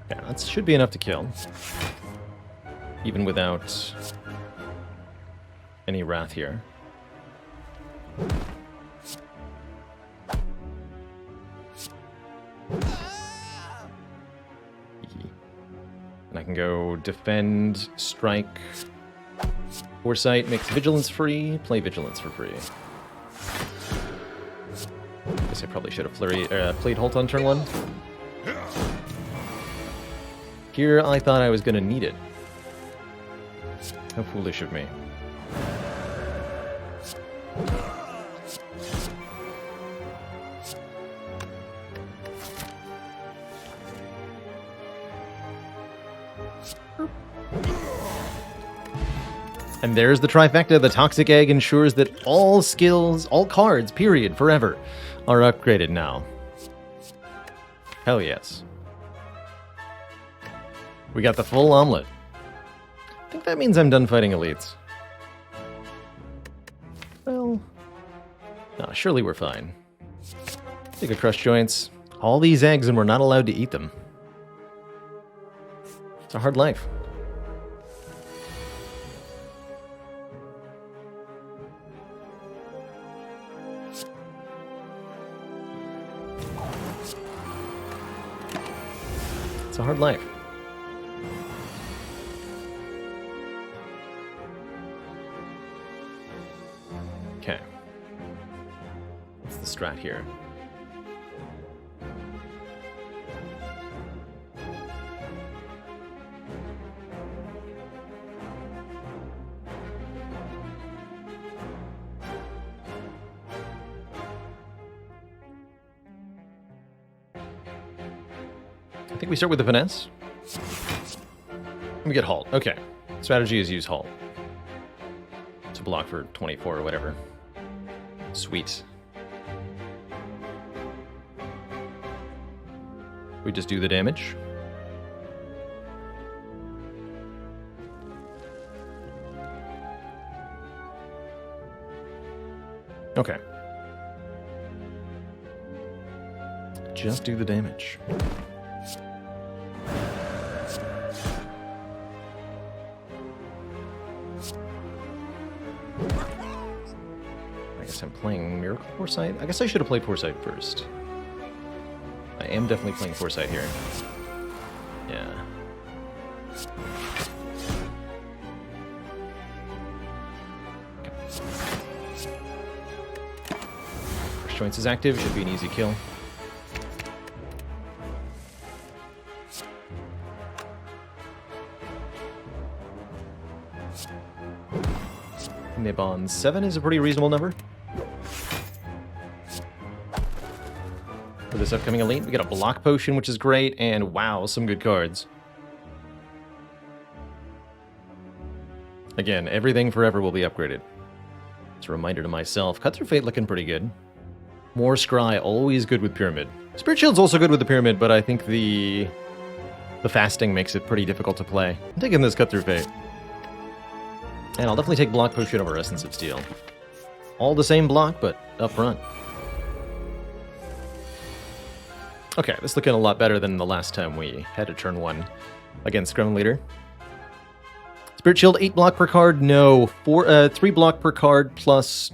S1: Yeah, that should be enough to kill. Even without any Wrath here. And I can go defend, strike, foresight, makes vigilance free, play vigilance for free. Guess I probably should have played Halt on turn 1. Here I thought I was going to need it. How foolish of me. And there's the trifecta. The Toxic Egg ensures that all skills, all cards, period, forever, are upgraded now. Hell yes. We got the full omelet. I think that means I'm done fighting elites. Well, no, surely we're fine. Take a crush joints. All these eggs and we're not allowed to eat them. It's a hard life. It's a hard life. Okay. What's the strat here? I think we start with the finesse. We get Halt. Okay. Strategy is use Halt. To block for 24 or whatever. Sweet. We just do the damage. Okay. Just do the damage. I'm playing Miracle Foresight. I guess I should have played Foresight first. I am definitely playing Foresight here. Yeah. Okay. First Joints is active. Should be an easy kill. Nib on 7 is a pretty reasonable number. For this upcoming elite, we got a block potion, which is great, and wow, some good cards. Again, everything forever will be upgraded. It's a reminder to myself. Cut Through Fate looking pretty good. More Scry, always good with Pyramid. Spirit Shield's also good with the Pyramid, but I think the fasting makes it pretty difficult to play. I'm taking this Cut Through Fate. And I'll definitely take block potion over Essence of Steel. All the same block, but up front. Okay, this is looking a lot better than the last time we had a turn 1 against Scrum Leader. Spirit Shield, 8 block per card. No, 3 block per card plus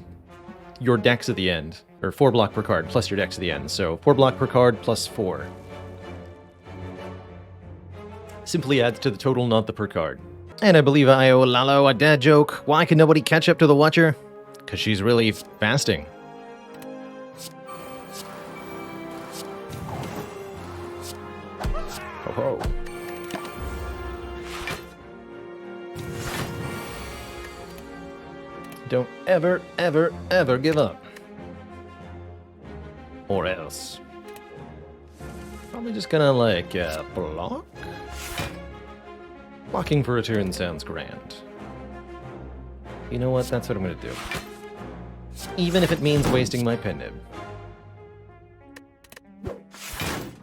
S1: your dex at the end. Or 4 block per card plus your dex at the end. So 4 block per card plus 4. Simply adds to the total, not the per card. And I believe I owe Lalo a dad joke. Why can nobody catch up to the Watcher? Because she's really fasting. Ho ho. Don't ever, ever, ever give up. Or else. Probably just gonna, like, block? Blocking for a turn sounds grand. You know what? That's what I'm gonna do. Even if it means wasting my pen nib.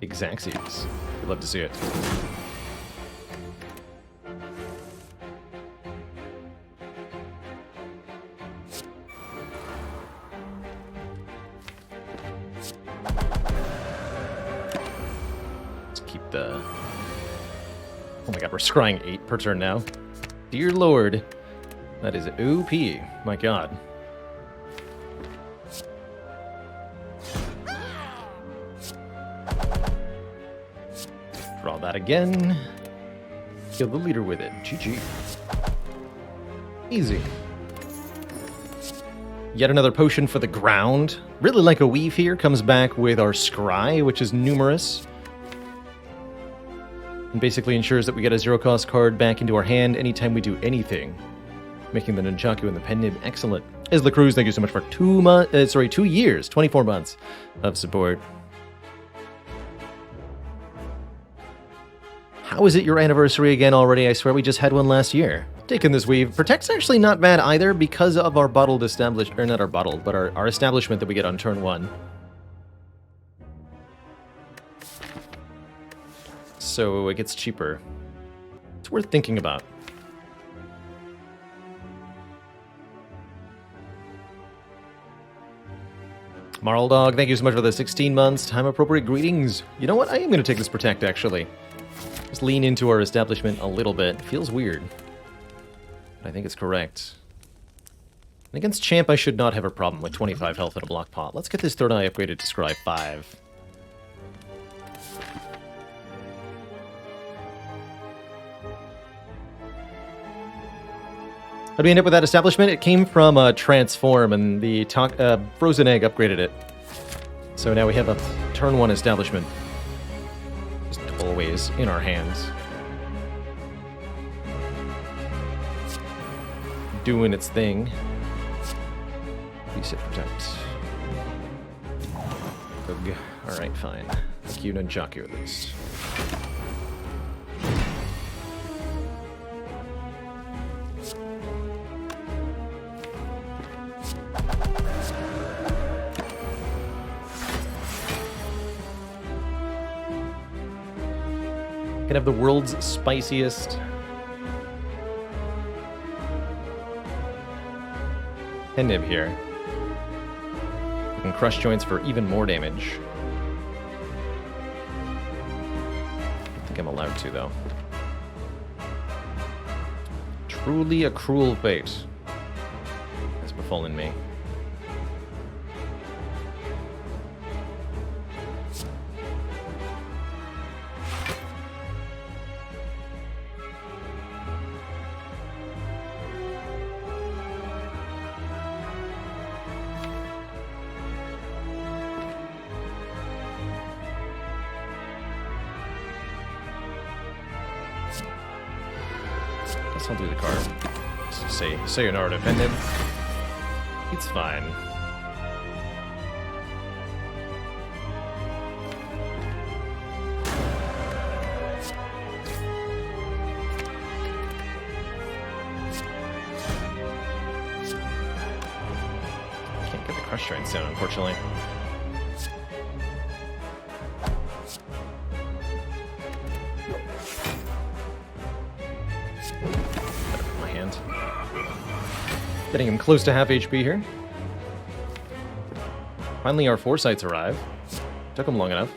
S1: Exacxies. We'd love to see it. keep the... Oh my god, we're scrying 8 per turn now. Dear lord. That is OP. My god. Draw that again. Kill the leader with it. GG. Easy. Yet another potion for the ground. Really like a weave here. Comes back with our scry, which is numerous. And basically ensures that we get a 0-cost card back into our hand anytime we do anything. Making the Nunchaku and the Pen Nib excellent. Isla Cruz, thank you so much for 2 years, 24 months of support. How is it your anniversary again already? I swear we just had one last year. Taking this weave. Protect's actually not bad either because of our bottled establishment, or not our bottled, but our establishment that we get on turn 1. So it gets cheaper. It's worth thinking about. Marl Dog, thank you so much for the 16 months. Time appropriate greetings. You know what? I am going to take this Protect, actually. Just lean into our establishment a little bit. Feels weird. But I think it's correct. And against Champ, I should not have a problem with 25 health in a block pot. Let's get this third eye upgraded to Scry 5. How do we end up with that establishment? It came from Transform, and the Frozen Egg upgraded it. So now we have a turn 1 establishment. Just always in our hands. Doing its thing. Reset Protect. Ugh. Alright, fine. Thank you, Nunchaku, at least. Can have the world's spiciest Pen Nib here. We can crush joints for even more damage. I think I'm allowed to, though. Truly a cruel fate has befallen me. I'll do the card. Say sayonara to Pen Nib. It's fine. Can't get the crush joints down, unfortunately. Getting him close to half HP here. Finally, our foresights arrive. Took him long enough.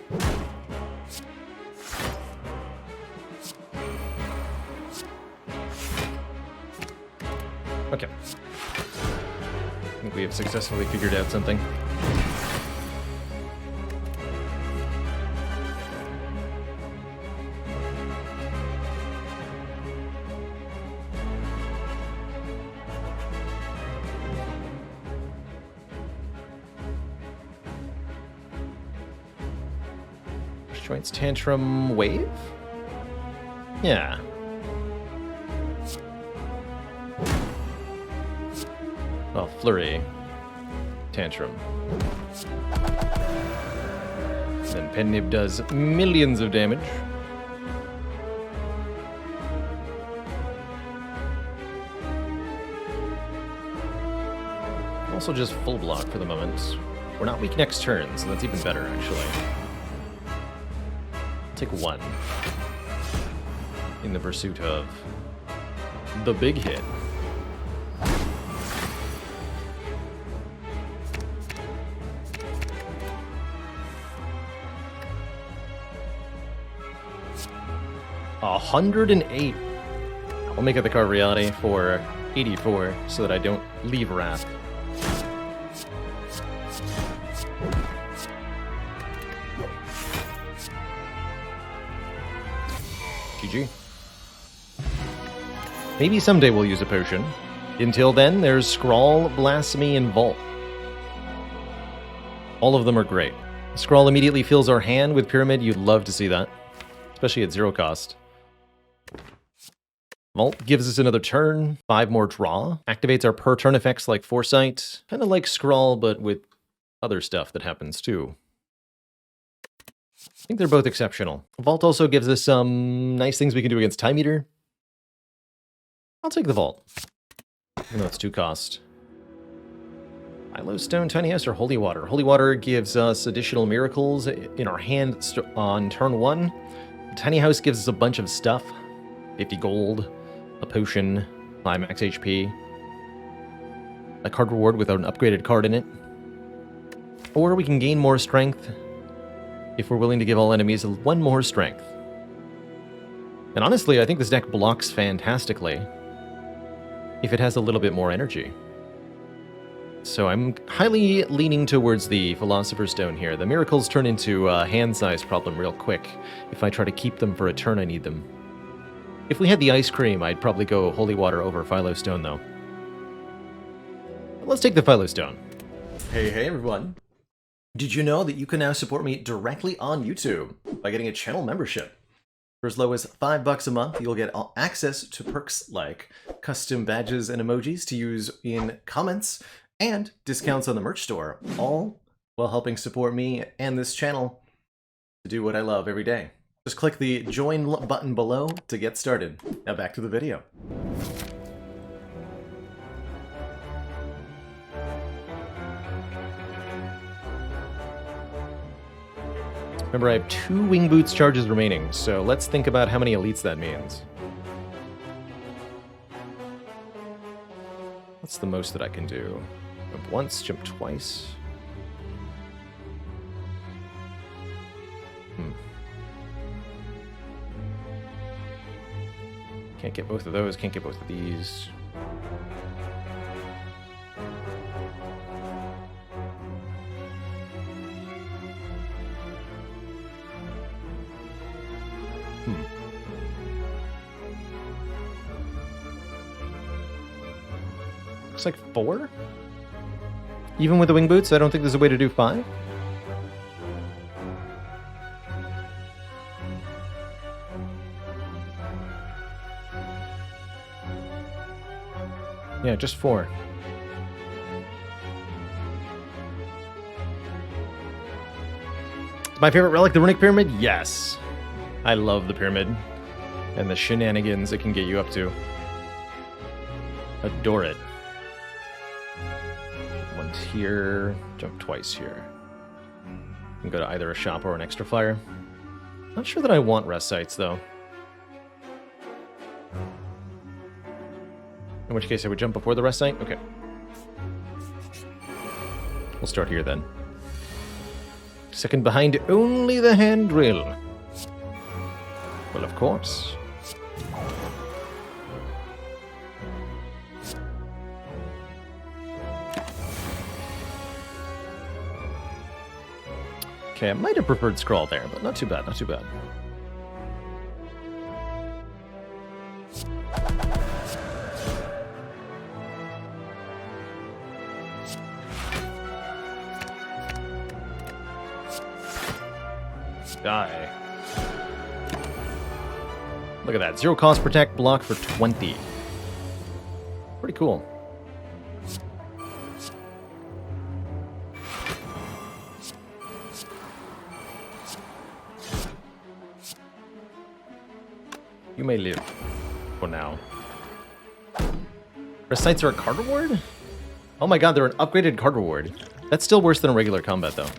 S1: Okay. I think we have successfully figured out something. Joints Tantrum Wave? Yeah. Well, Flurry. Tantrum. Then Pen Nib does millions of damage. Also just full block for the moment. We're not weak next turn, so that's even better, actually. Take 1 in the pursuit of the big hit. 108. I'll make it the card reality for 84 so that I don't leave Wrath. GG. Maybe someday we'll use a potion. Until then, there's Scrawl, Blasphemy, and Vault. All of them are great. Scrawl immediately fills our hand with Pyramid. You'd love to see that, especially at 0 cost. Vault gives us another turn, 5 more draw. Activates our per turn effects like Foresight. Kind of like Scrawl, but with other stuff that happens too. I think they're both exceptional. Vault also gives us some nice things we can do against Time Eater. I'll take the Vault. Even though it's 2 cost. Stone, Tiny House, or Holy Water? Holy Water gives us additional miracles in our hand on turn 1. Tiny House gives us a bunch of stuff. 50 gold, a potion, 5 max HP, a card reward without an upgraded card in it. Or we can gain more strength if we're willing to give all enemies 1 more strength. And honestly, I think this deck blocks fantastically if it has a little bit more energy. So I'm highly leaning towards the Philosopher's Stone here. The miracles turn into a hand size problem real quick if I try to keep them for a turn I need them. If we had the Ice Cream, I'd probably go Holy Water over Philo Stone though. But let's take the Philo Stone. Hey everyone. Did you know that you can now support me directly on YouTube by getting a channel membership? For as low as $5 a month, you'll get access to perks like custom badges and emojis to use in comments, and discounts on the merch store, all while helping support me and this channel to do what I love every day. Just click the join button below to get started. Now back to the video. Remember, I have 2 Wing Boots charges remaining, so let's think about how many elites that means. What's the most that I can do? Jump once, jump twice. Can't get both of those, can't get both of these. Looks like 4? Even with the Wing Boots, I don't think there's a way to do 5? Yeah, just 4. My favorite relic, the Runic Pyramid? Yes. I love the Pyramid. And the shenanigans it can get you up to. Adore it. Once here, jump twice here. You can go to either a shop or an extra flyer. Not sure that I want rest sites, though. In which case I would jump before the rest site? Okay. We'll start here then. Second behind only the hand drill. Well, of course. Okay, I might have preferred Scrawl there, but not too bad, not too bad. Die. Look at that. 0 cost protect, block for 20. Pretty cool. You may live for now. Rest sites are a card reward? Oh my god, they're an upgraded card reward. That's still worse than a regular combat, though.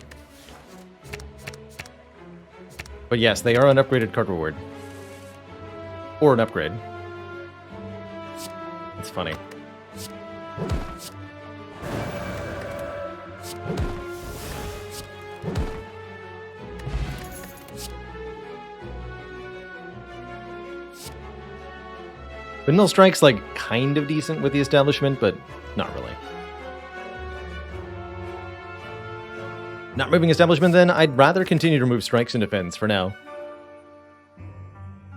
S1: But yes, they are an upgraded card reward. Or an upgrade. It's funny. Windmill Strike's like kind of decent with the establishment, but not really. Not moving establishment then, I'd rather continue to remove strikes and defense for now.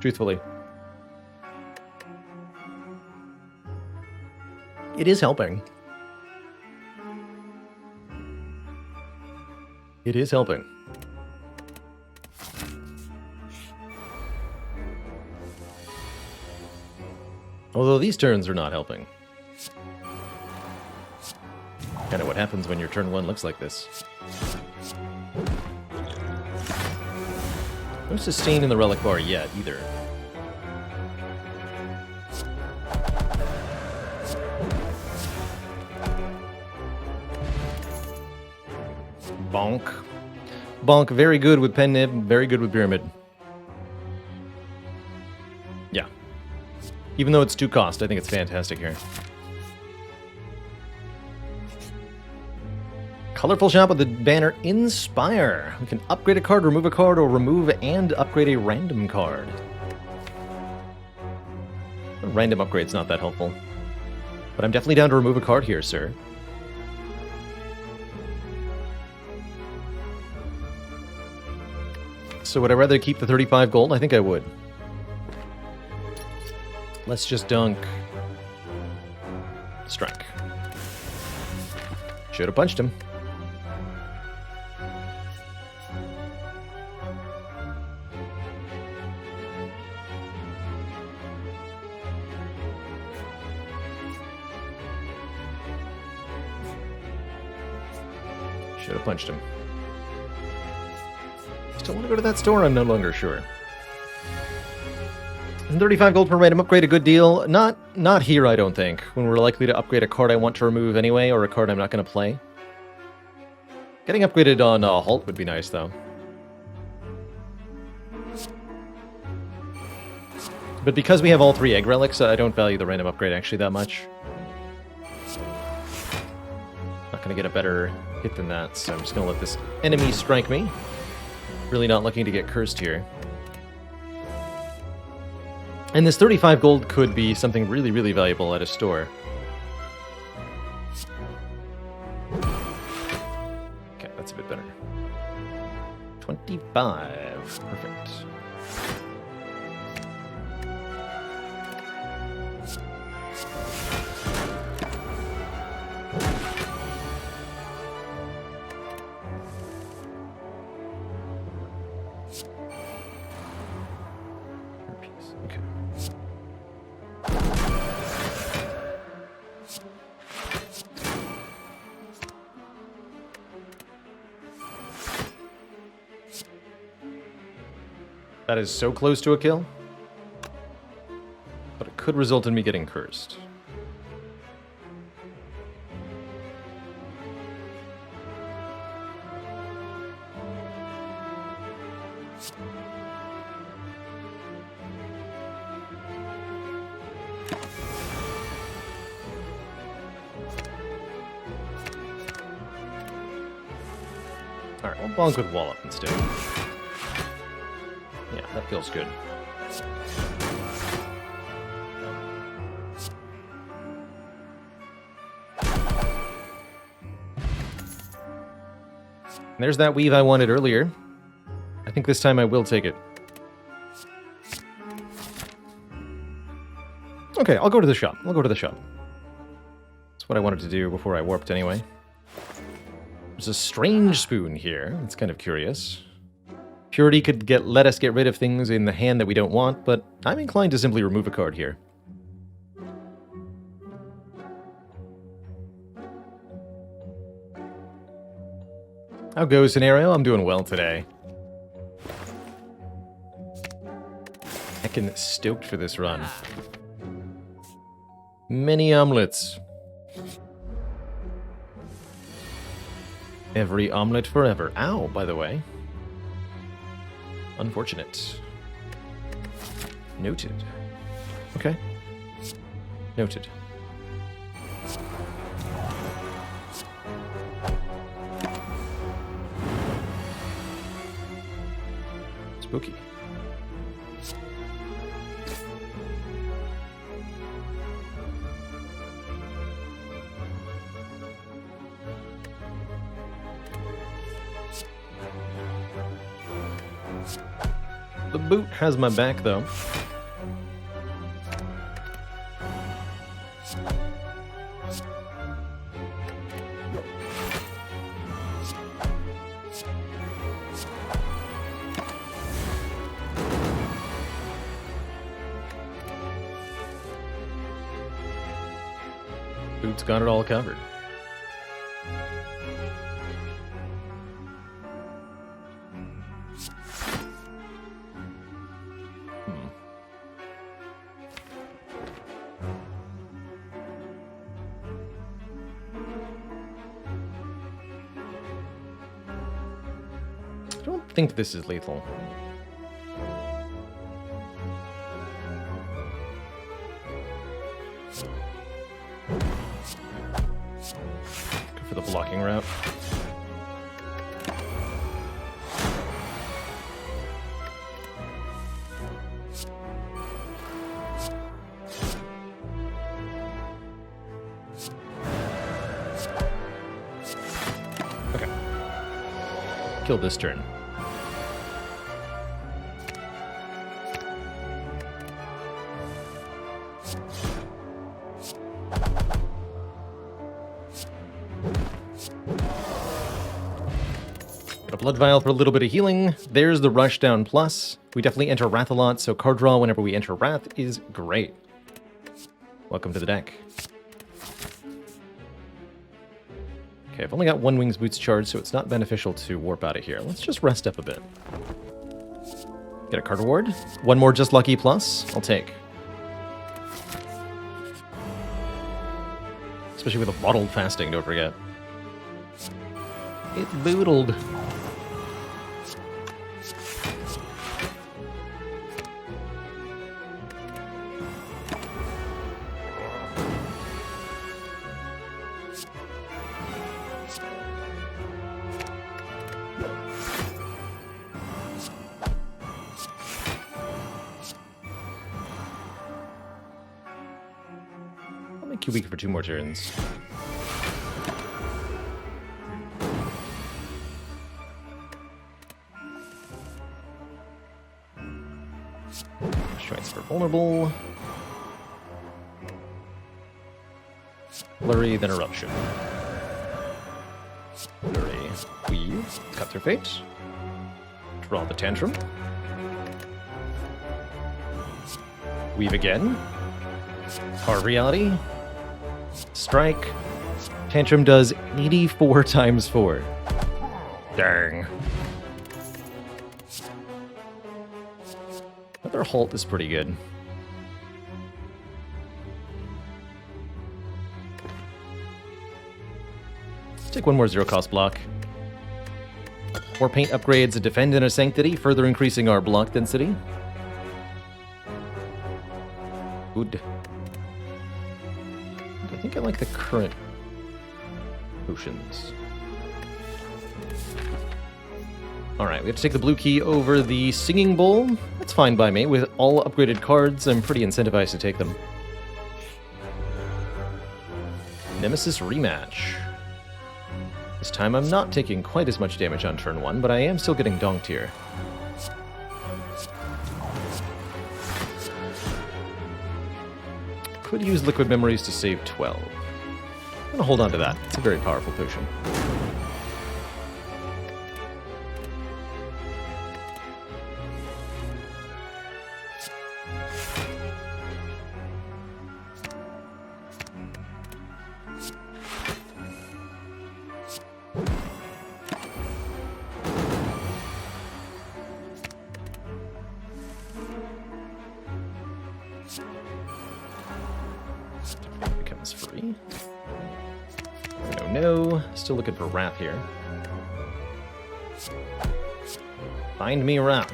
S1: Truthfully. It is helping. It is helping. Although these turns are not helping. Kind of what happens when your turn 1 looks like this. No sustain in the relic bar yet, either. Bonk. Bonk, very good with Pen Nib, very good with Pyramid. Yeah. Even though it's 2 cost, I think it's fantastic here. Colorful shop with the banner Inspire. We can upgrade a card, remove a card, or remove and upgrade a random card. A random upgrade's not that helpful. But I'm definitely down to remove a card here, sir. So would I rather keep the 35 gold? I think I would. Let's just dunk. Strike. Should have punched him. Should have punched him. Still want to go to that store? I'm no longer sure. Isn't 35 gold per random upgrade a good deal? Not here, I don't think. When we're likely to upgrade a card I want to remove anyway, or a card I'm not going to play. Getting upgraded on Halt would be nice, though. But because we have all 3 egg relics, I don't value the random upgrade actually that much. Not going to get a better hit than that, so I'm just going to let this enemy strike me. Really not looking to get cursed here. And this 35 gold could be something really, really valuable at a store. Okay, that's a bit better. 25. Perfect. Okay. That is so close to a kill. But it could result in me getting cursed. Alright, we'll bonk with Wallop instead. Yeah, that feels good. There's that weave I wanted earlier. I think this time I will take it. Okay, I'll go to the shop. I'll go to the shop. That's what I wanted to do before I warped anyway. There's a strange spoon here. It's kind of curious. Purity could let us get rid of things in the hand that we don't want, but I'm inclined to simply remove a card here. How goes, Scenario? I'm doing well today. Heckin' stoked for this run. Many omelets. Every omelet forever. Ow, by the way. Unfortunate. Noted. Okay. Noted. Spooky. boot has my back, though. Boot's got it all covered. I don't think this is lethal. Go for the blocking route. Okay. Kill this turn. Got a Blood Vial for a little bit of healing. There's the Rushdown Plus. We definitely enter Wrath a lot, so card draw whenever we enter Wrath is great. Welcome to the deck. Okay, I've only got one Wings Boots charged, so it's not beneficial to warp out of here. Let's just rest up a bit. Get a card reward. One more Just Lucky Plus. I'll take. Especially with a bottled fasting, don't forget. It boodled. I'll make you weak for 2 more turns. Transfer vulnerable. Flurry, then Eruption. Flurry, Weave, Cut Through Fate. Draw the Tantrum. Weave again. Carve Reality. Strike. Tantrum does 84 times 4. Dang. Another Halt is pretty good. Let's take one more 0-cost block. 4 paint upgrades, a Defend and a Sanctity, further increasing our block density. Good. I think I like the current potions. Alright, we have to take the blue key over the Singing Bowl. That's fine by me. With all upgraded cards, I'm pretty incentivized to take them. Nemesis Rematch. This time I'm not taking quite as much damage on turn 1, but I am still getting donked here. Could use Liquid Memories to save 12. I'm going to hold on to that. It's a very powerful potion. Becomes free. No. Still looking for Wrath here. Find me Wrath.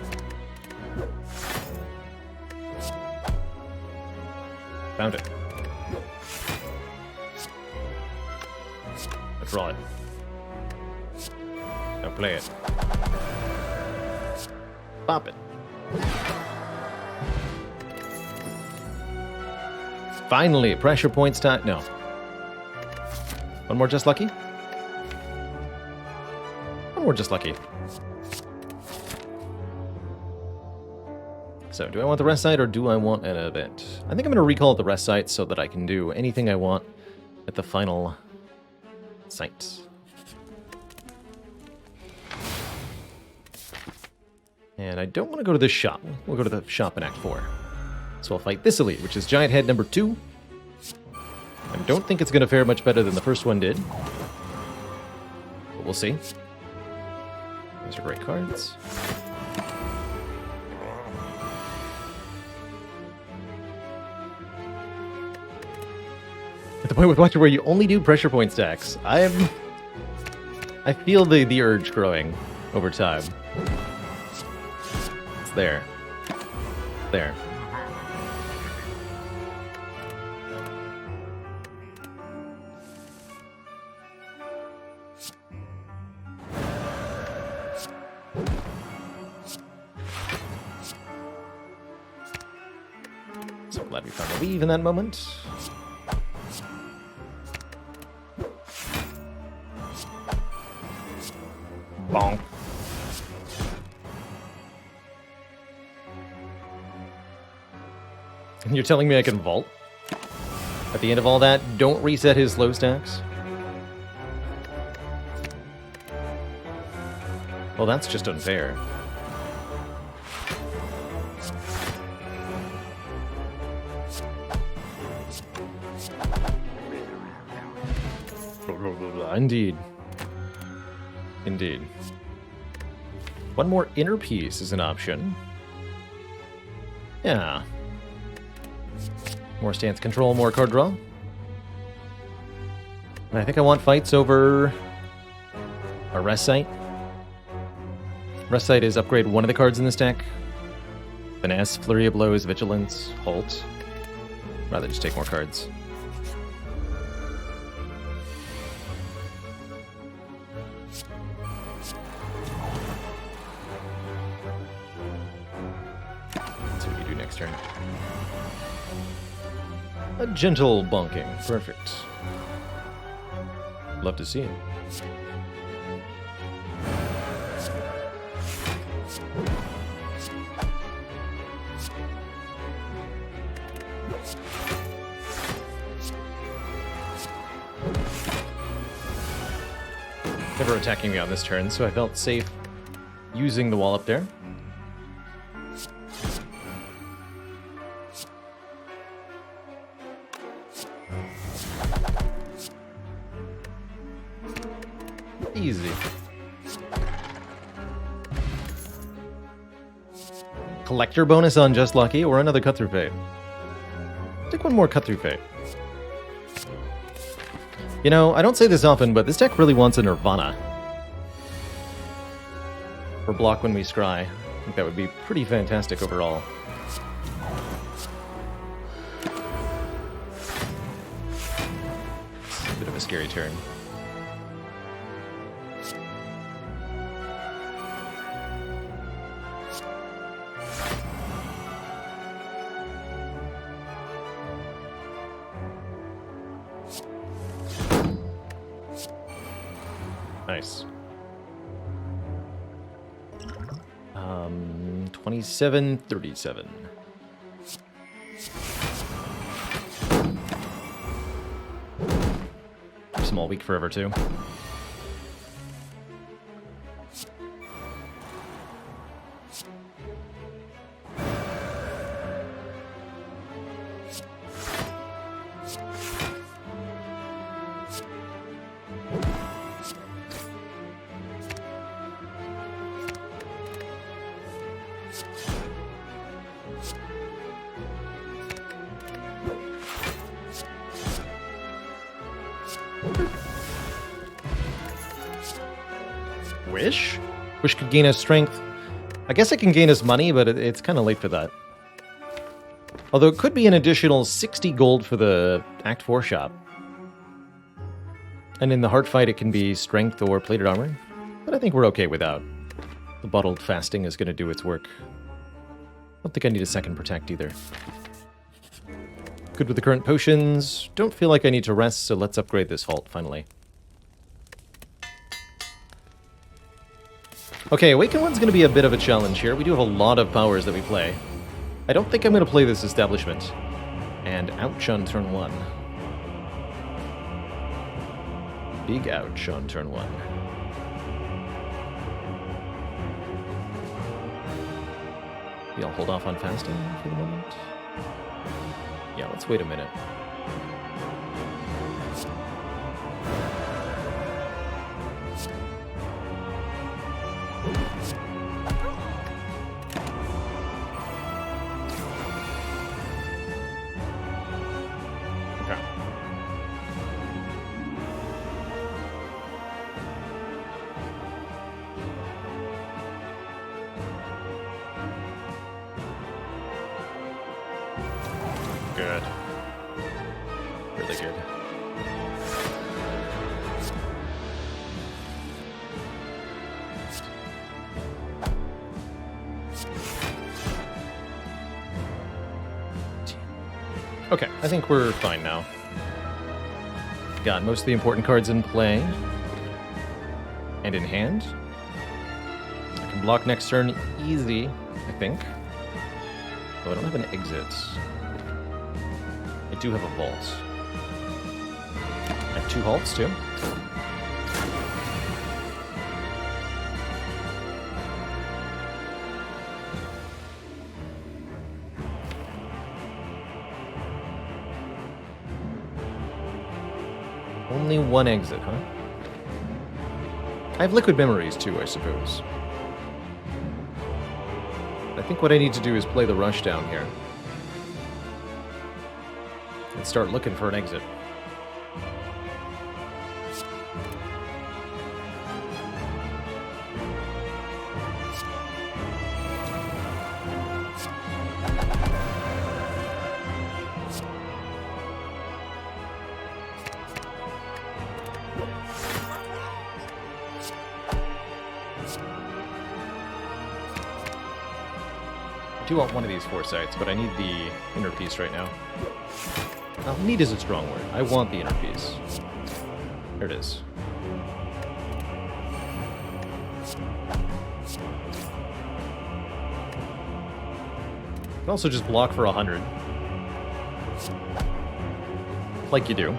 S1: Found it. Let's draw it. Now play it. Pop it. Finally, pressure points time. No. One more Just Lucky. One more Just Lucky. So, do I want the rest site or do I want an event? I think I'm going to recall the rest site so that I can do anything I want at the final site. And I don't want to go to this shop. We'll go to the shop in Act 4. So I'll fight this elite, which is Giant Head number 2. I don't think it's going to fare much better than the first one did. But we'll see. Those are great cards. At the point with Watcher where you only do pressure point stacks, I feel the urge growing over time. It's there. There. So glad we found a leave in that moment. Bonk. And you're telling me I can vault? At the end of all that, don't reset his low stacks? Well, that's just unfair. Indeed. Indeed. One more inner piece is an option. Yeah. More stance control, more card draw. And I think I want fights over a rest site. Rest site is upgrade one of the cards in this deck. Finesse, Flurry of Blows, Vigilance, Halt. Rather just take more cards. Turn. A gentle bonking. Perfect. Love to see it. Never attacking me on this turn, so I felt safe using the Wallop there. Easy. Collector bonus on Just Lucky or another Cut Through Fate. Take one more Cut Through Fate. You know, I don't say this often, but this deck really wants a Nirvana. For block when we scry. I think that would be pretty fantastic overall. It's a bit of a scary turn. Nice. 27-37. Small week forever too. Wish? Wish could gain us strength. I guess it can gain us money, but it's kind of late for that. Although it could be an additional 60 gold for the Act 4 shop. And in the Heart Fight it can be strength or plated armor. But I think we're okay without. The bottled fasting is going to do its work. I don't think I need a second protect either. Good with the current potions. Don't feel like I need to rest, so let's upgrade this vault finally. Okay, Awakened One's going to be a bit of a challenge here. We do have a lot of powers that we play. I don't think I'm going to play this establishment. And ouch on turn 1. Big ouch on turn 1. Maybe I'll hold off on fasting for the moment. Yeah, let's wait a minute. Good. Really good. Okay, I think we're fine now. Got most of the important cards in play. And in hand. I can block next turn easy, I think. Oh, I don't have an exit. I do have a vault. I have 2 halts, too. Only 1 exit, huh? I have liquid memories, too, I suppose. I think what I need to do is play the rush down here. And start looking for an exit. I do want one of these foresights, but I need the inner piece right now. Well, need is a strong word. I want the inner piece. There it is. You can also just block for 100. Like you do.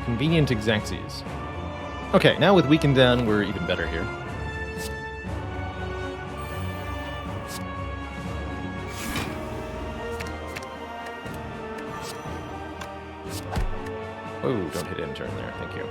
S1: Convenient Exaxes. Okay, now with Weakened down, we're even better here. Oh, don't hit end turn there, thank you.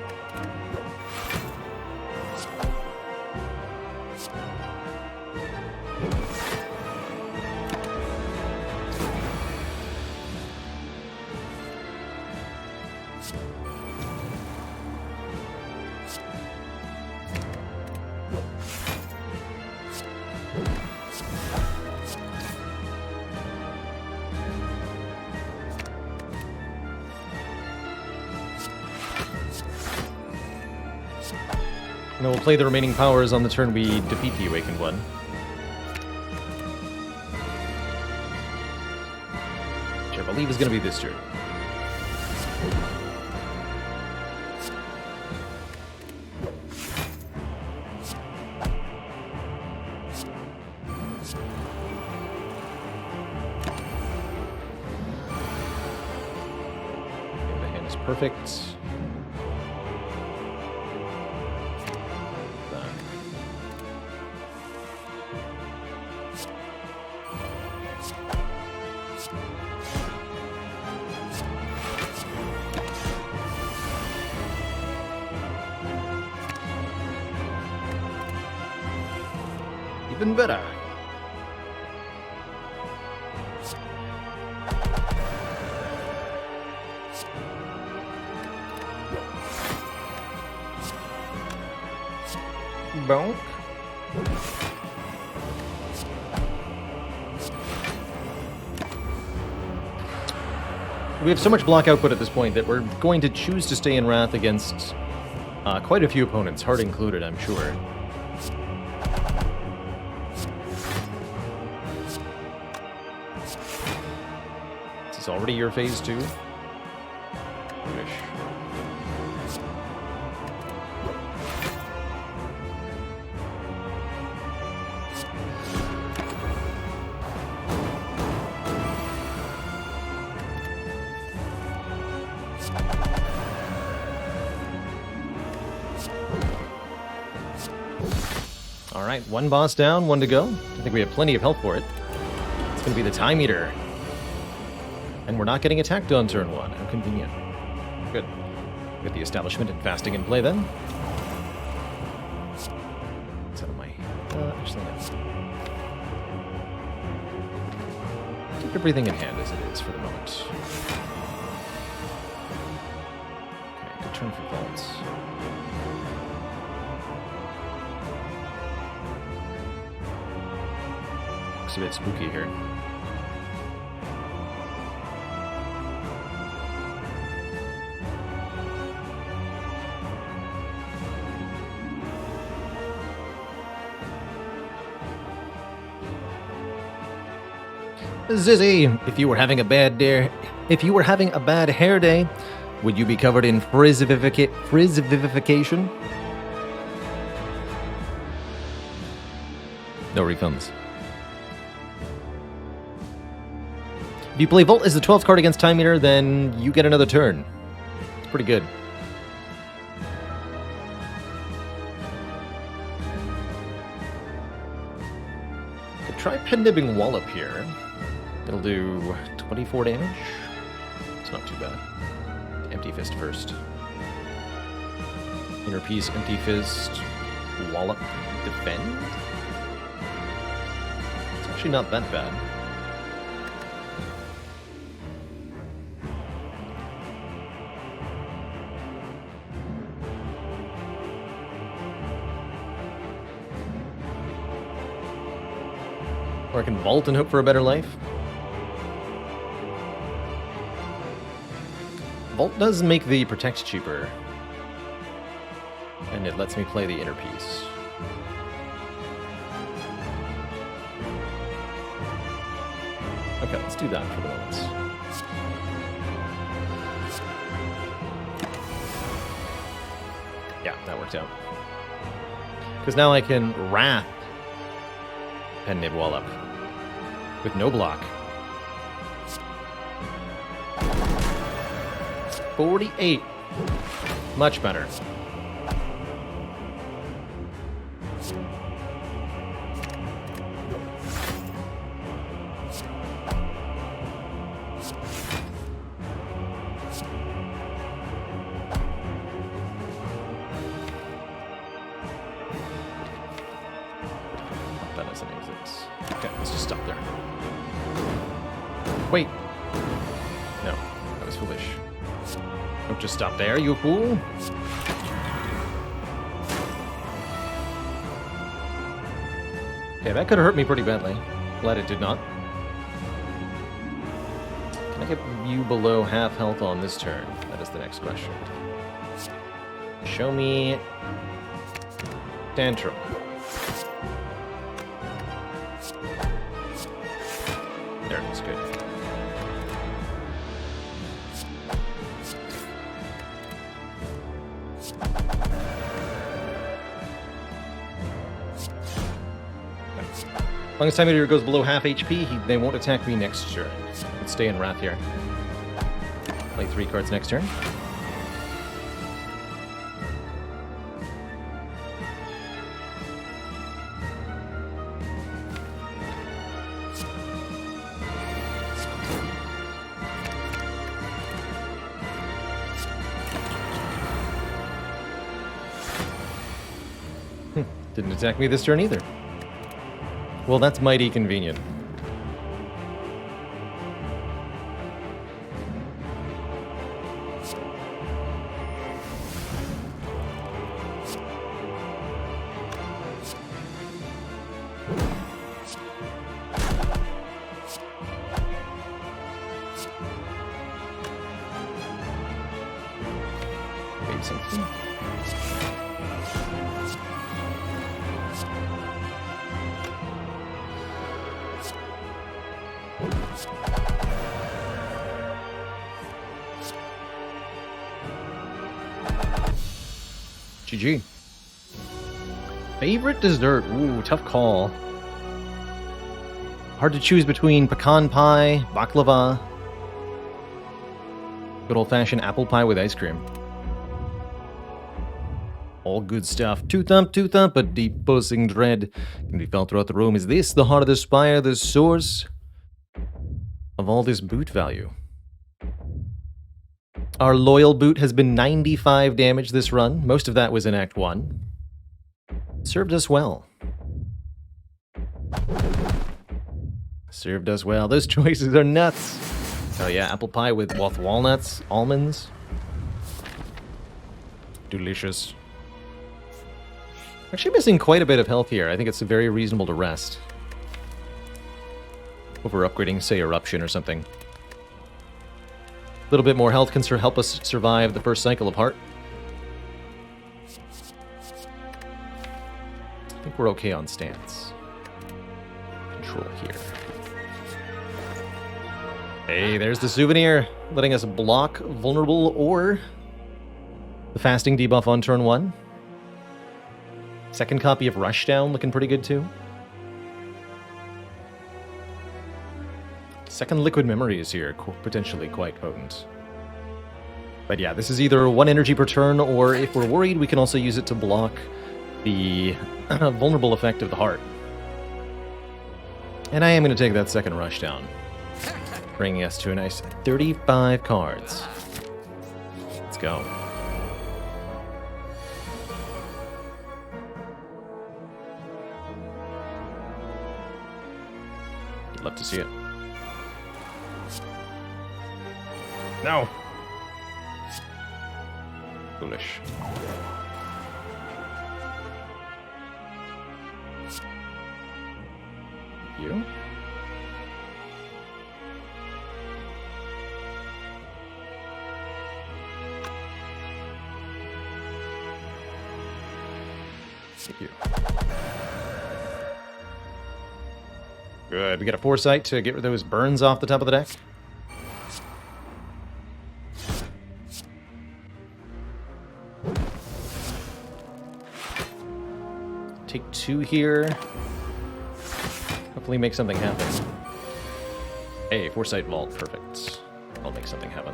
S1: And then we'll play the remaining powers on the turn we defeat the Awakened one. Which I believe is going to be this turn. And the hand is perfect. Even better. Bonk. We have so much block output at this point that we're going to choose to stay in Wrath against quite a few opponents, Heart included, I'm sure. this already your phase 2? Wish. Alright, one boss down, one to go. I think we have plenty of health for it. It's going to be the Time Eater. And we're not getting attacked on turn 1. How convenient. Good. Get the Establishment and Fasting in play then. It's out of my... actually, no. Keep everything in hand as it is for the moment. Okay, good turn for Vault. Looks a bit spooky here. Zizzy, if you were having a bad hair day, would you be covered in frizzification? No refunds. If you play Volt as the 12th card against Time Eater, then you get another turn. It's pretty good. Could try Pen-Nibbing Wallop here. It'll do 24 damage. It's not too bad. Empty Fist first. Inner Piece, Empty Fist, Wallop, Defend. It's actually not that bad. Or I can Vault and hope for a better life. Vault does make the Protect cheaper. And it lets me play the Inner Piece. Okay, let's do that for the moment. Yeah, that worked out. Because now I can Wrath Pen-Nib Wallop with no block. 48. Much better. That doesn't exist. Okay, let's just stop there. Wait. No, that was foolish. Don't just stop there, you fool. Okay, that could have hurt me pretty badly. Glad it did not. Can I get you below half health on this turn? That is the next question. Show me Tantrum. There it is, good. As long as Time Eater goes below half HP, they won't attack me next turn. Let's stay in Wrath here. Play 3 cards next turn. Didn't attack me this turn either. Well, that's mighty convenient. Wait, something. GG. Favorite dessert? Ooh, tough call. Hard to choose between pecan pie, baklava, good old-fashioned apple pie with ice cream. All good stuff. Two thump, a deep buzzing dread can be felt throughout the room. Is this the heart of the spire, the source of all this boot value? Our loyal boot has been 95 damage this run. Most of that was in Act 1. Served us well. Served us well. Those choices are nuts. Oh yeah, apple pie with walnuts, almonds. Delicious. Actually missing quite a bit of health here. I think it's very reasonable to rest. Over upgrading, say, Eruption or something. A little bit more health can help us survive the first cycle of Heart. I think we're okay on stance. Control here. Hey, there's the souvenir, letting us block vulnerable or the fasting debuff on turn 1. Second copy of Rushdown looking pretty good too. Second Liquid Memory is here, potentially quite potent. But yeah, this is either 1 energy per turn, or if we're worried, we can also use it to block the vulnerable effect of the Heart. And I am going to take that second Rushdown, bringing us to a nice 35 cards. Let's go. Love to see it. No! Foolish. You? Thank you. Good. We got a Foresight to get rid of those burns off the top of the deck. Take 2 here. Hopefully make something happen. Hey, Foresight Vault. Perfect. I'll make something happen.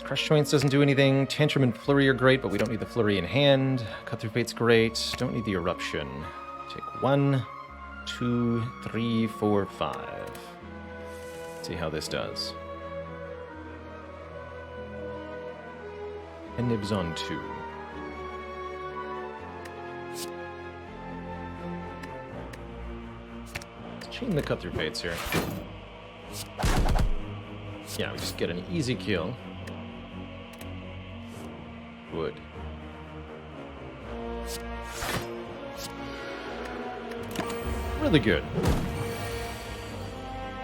S1: Crush Joints doesn't do anything. Tantrum and Flurry are great, but we don't need the Flurry in hand. Cut Through Fate's great. Don't need the Eruption. Take 1, 2, 3, 4, 5. See how this does. And Nibs on 2. Let's chain the Cut Through Fates here. Yeah, we just get an easy kill. Wood. Really good.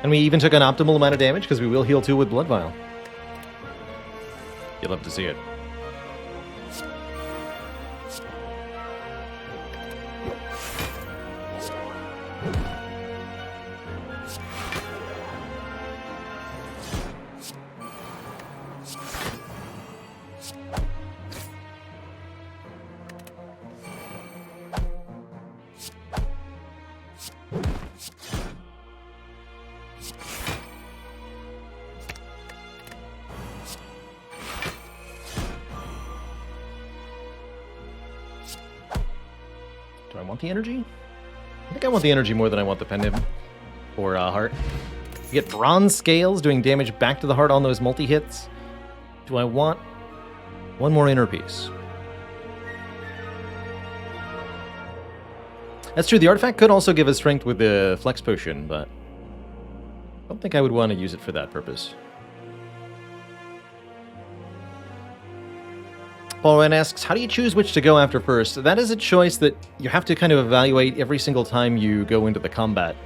S1: And we even took an optimal amount of damage because we will heal 2 with Blood Vial. You'll love to see it. Do I want the energy? I think I want the energy more than I want the Pendant or Heart. You get Bronze Scales doing damage back to the Heart on those multi-hits. Do I want 1 more Inner Piece? That's true, the artifact could also give us strength with the Flex Potion, but I don't think I would want to use it for that purpose. Paul Ryan asks, how do you choose which to go after first? That is a choice that you have to kind of evaluate every single time you go into the combat.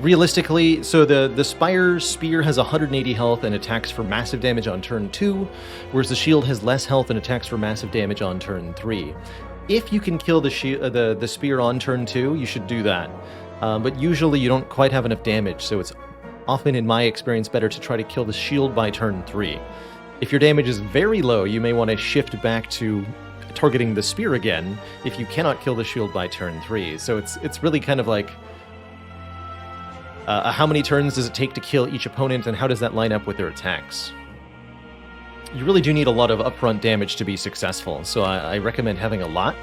S1: Realistically, so the Spire Spear has 180 health and attacks for massive damage on turn 2, whereas the shield has less health and attacks for massive damage on turn 3. If you can kill the Spear on turn 2, you should do that. But usually you don't quite have enough damage, so it's often, in my experience, better to try to kill the shield by turn 3. If your damage is very low, you may want to shift back to targeting the Spear again if you cannot kill the shield by turn 3. So it's really kind of like... how many turns does it take to kill each opponent, and how does that line up with their attacks? You really do need a lot of upfront damage to be successful, so I recommend having a lot,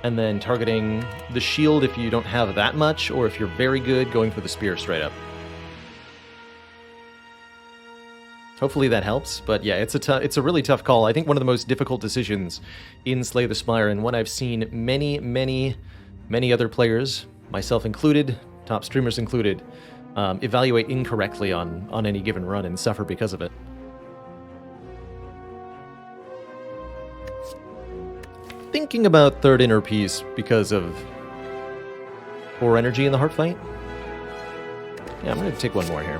S1: and then targeting the shield if you don't have that much, or if you're very good, going for the Spear straight up. Hopefully that helps, but yeah, it's a really tough call. I think one of the most difficult decisions in Slay the Spire, and one I've seen many other players, myself included, top streamers included, evaluate incorrectly on any given run and suffer because of it. Thinking about third inner piece because of 4 energy in the heart fight. Yeah, I'm going to take one more here.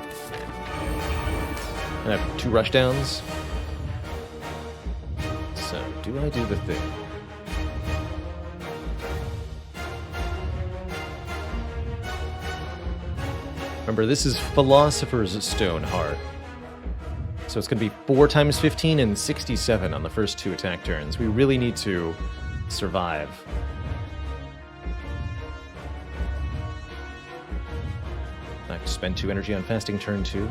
S1: I have 2 rushdowns. So, do I do the thing? Remember, this is Philosopher's Stone Heart. So it's going to be 4 times 15 and 67 on the first 2 attack turns. We really need to survive. I have to spend 2 energy on fasting turn 2.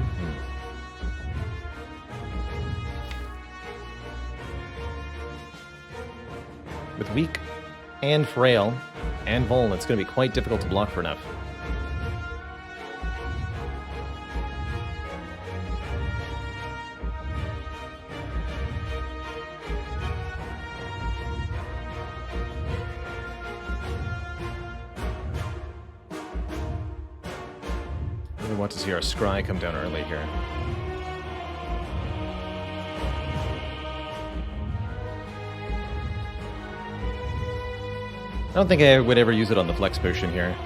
S1: With weak and frail and vuln, it's going to be quite difficult to block for enough. We want to see our scry come down early here. I don't think I would ever use it on the flex potion here.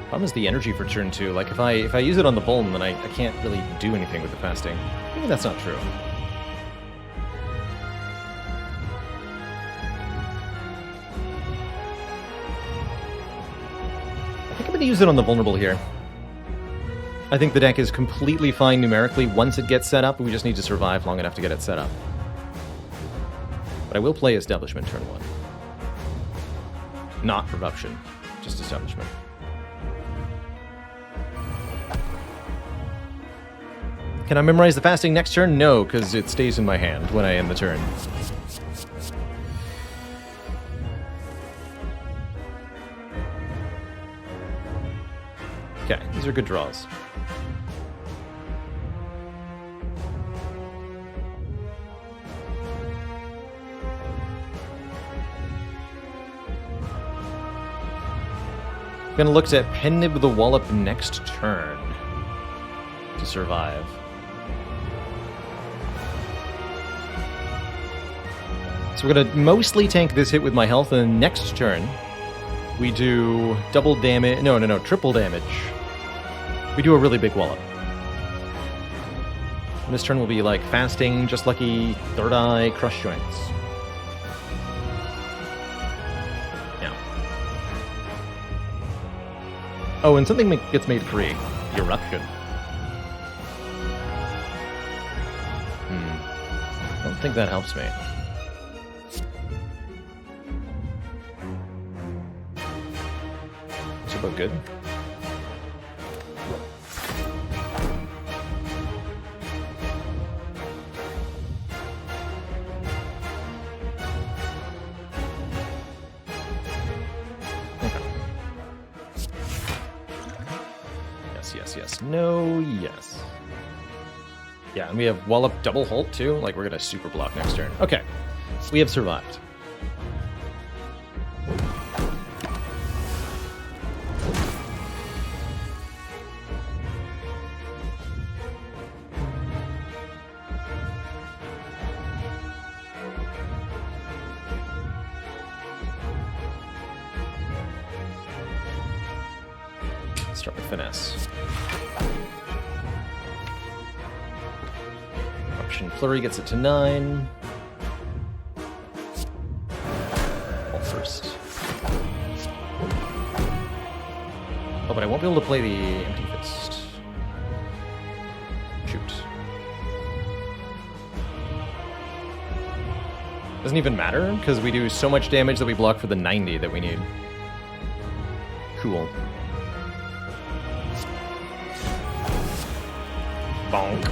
S1: Problem is the energy for turn 2. Like, if I use it on the Vuln, then I can't really do anything with the fasting. Maybe that's not true. I think I'm going to use it on the Vulnerable here. I think the deck is completely fine numerically once it gets set up. We just need to survive long enough to get it set up. But I will play Establishment turn 1. Not Corruption, just Establishment. Can I memorize the fasting next turn? No, because it stays in my hand when I end the turn. Okay, these are good draws. I'm gonna look at Pennib the Wallop next turn to survive. So we're gonna mostly tank this hit with my health, and next turn we do double damage. No, triple damage. We do a really big Wallop. And this turn will be like fasting, just lucky, third eye, crush joints. Yeah. Oh, and something gets made free. Eruption. I don't think that helps me. It's about good. Yes. No, yes. Yeah, and we have Wallop double Halt too. Like, we're gonna super block next turn. Okay, we have survived. Start with finesse. Corruption Flurry gets it to 9. All first. Oh, but I won't be able to play the Empty Fist. Shoot. Doesn't even matter, because we do so much damage that we block for the 90 that we need. Cool. Bonk.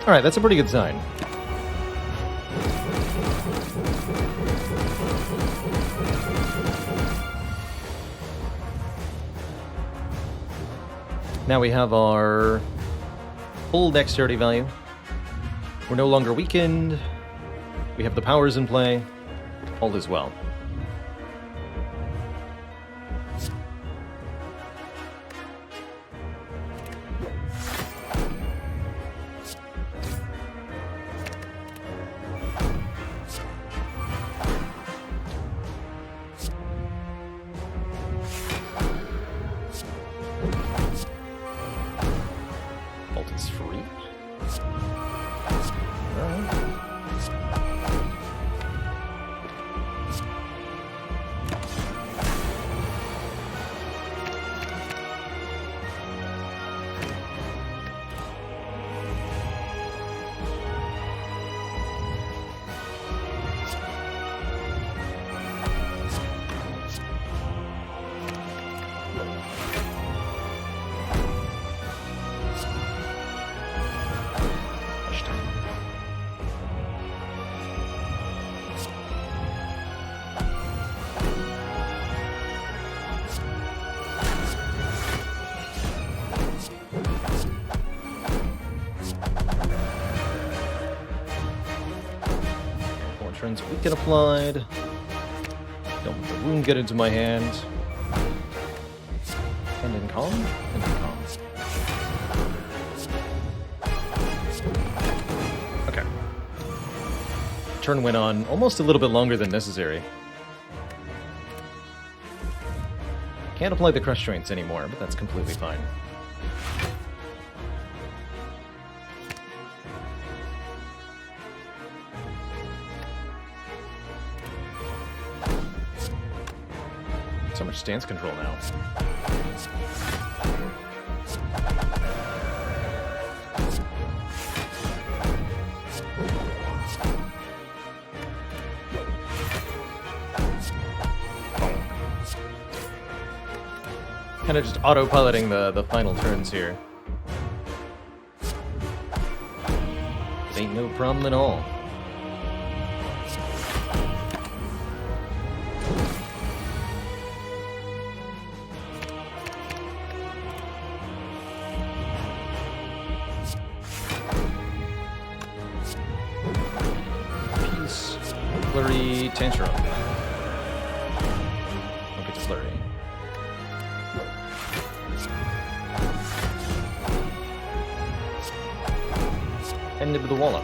S1: Alright, that's a pretty good sign. Now we have our full dexterity value. We're no longer weakened. We have the powers in play. All is well. Bolt is free. Turns weaken applied. Don't let the wound get into my hand. And in calm? And in calm. Okay. Turn went on almost a little bit longer than necessary. Can't apply the crush joints anymore, but that's completely fine. So much stance control now. Kind of just autopiloting the final turns here. This ain't no problem at all. Flurry, Tantrum. Don't get to Flurry. And nib the Wallop.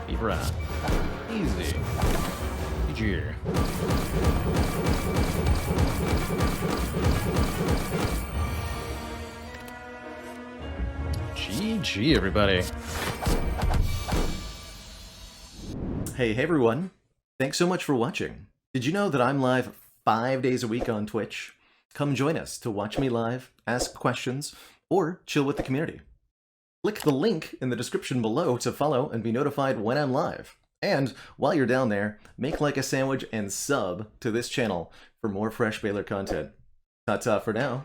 S1: Deep Wrath. Easy. GG. GG, everybody.
S2: Hey everyone. Thanks so much for watching. Did you know that I'm live 5 days a week on Twitch? Come join us to watch me live, ask questions, or chill with the community. Click the link in the description below to follow and be notified when I'm live. And while you're down there, make like a sandwich and sub to this channel for more fresh Baylor content. Ta-ta for now.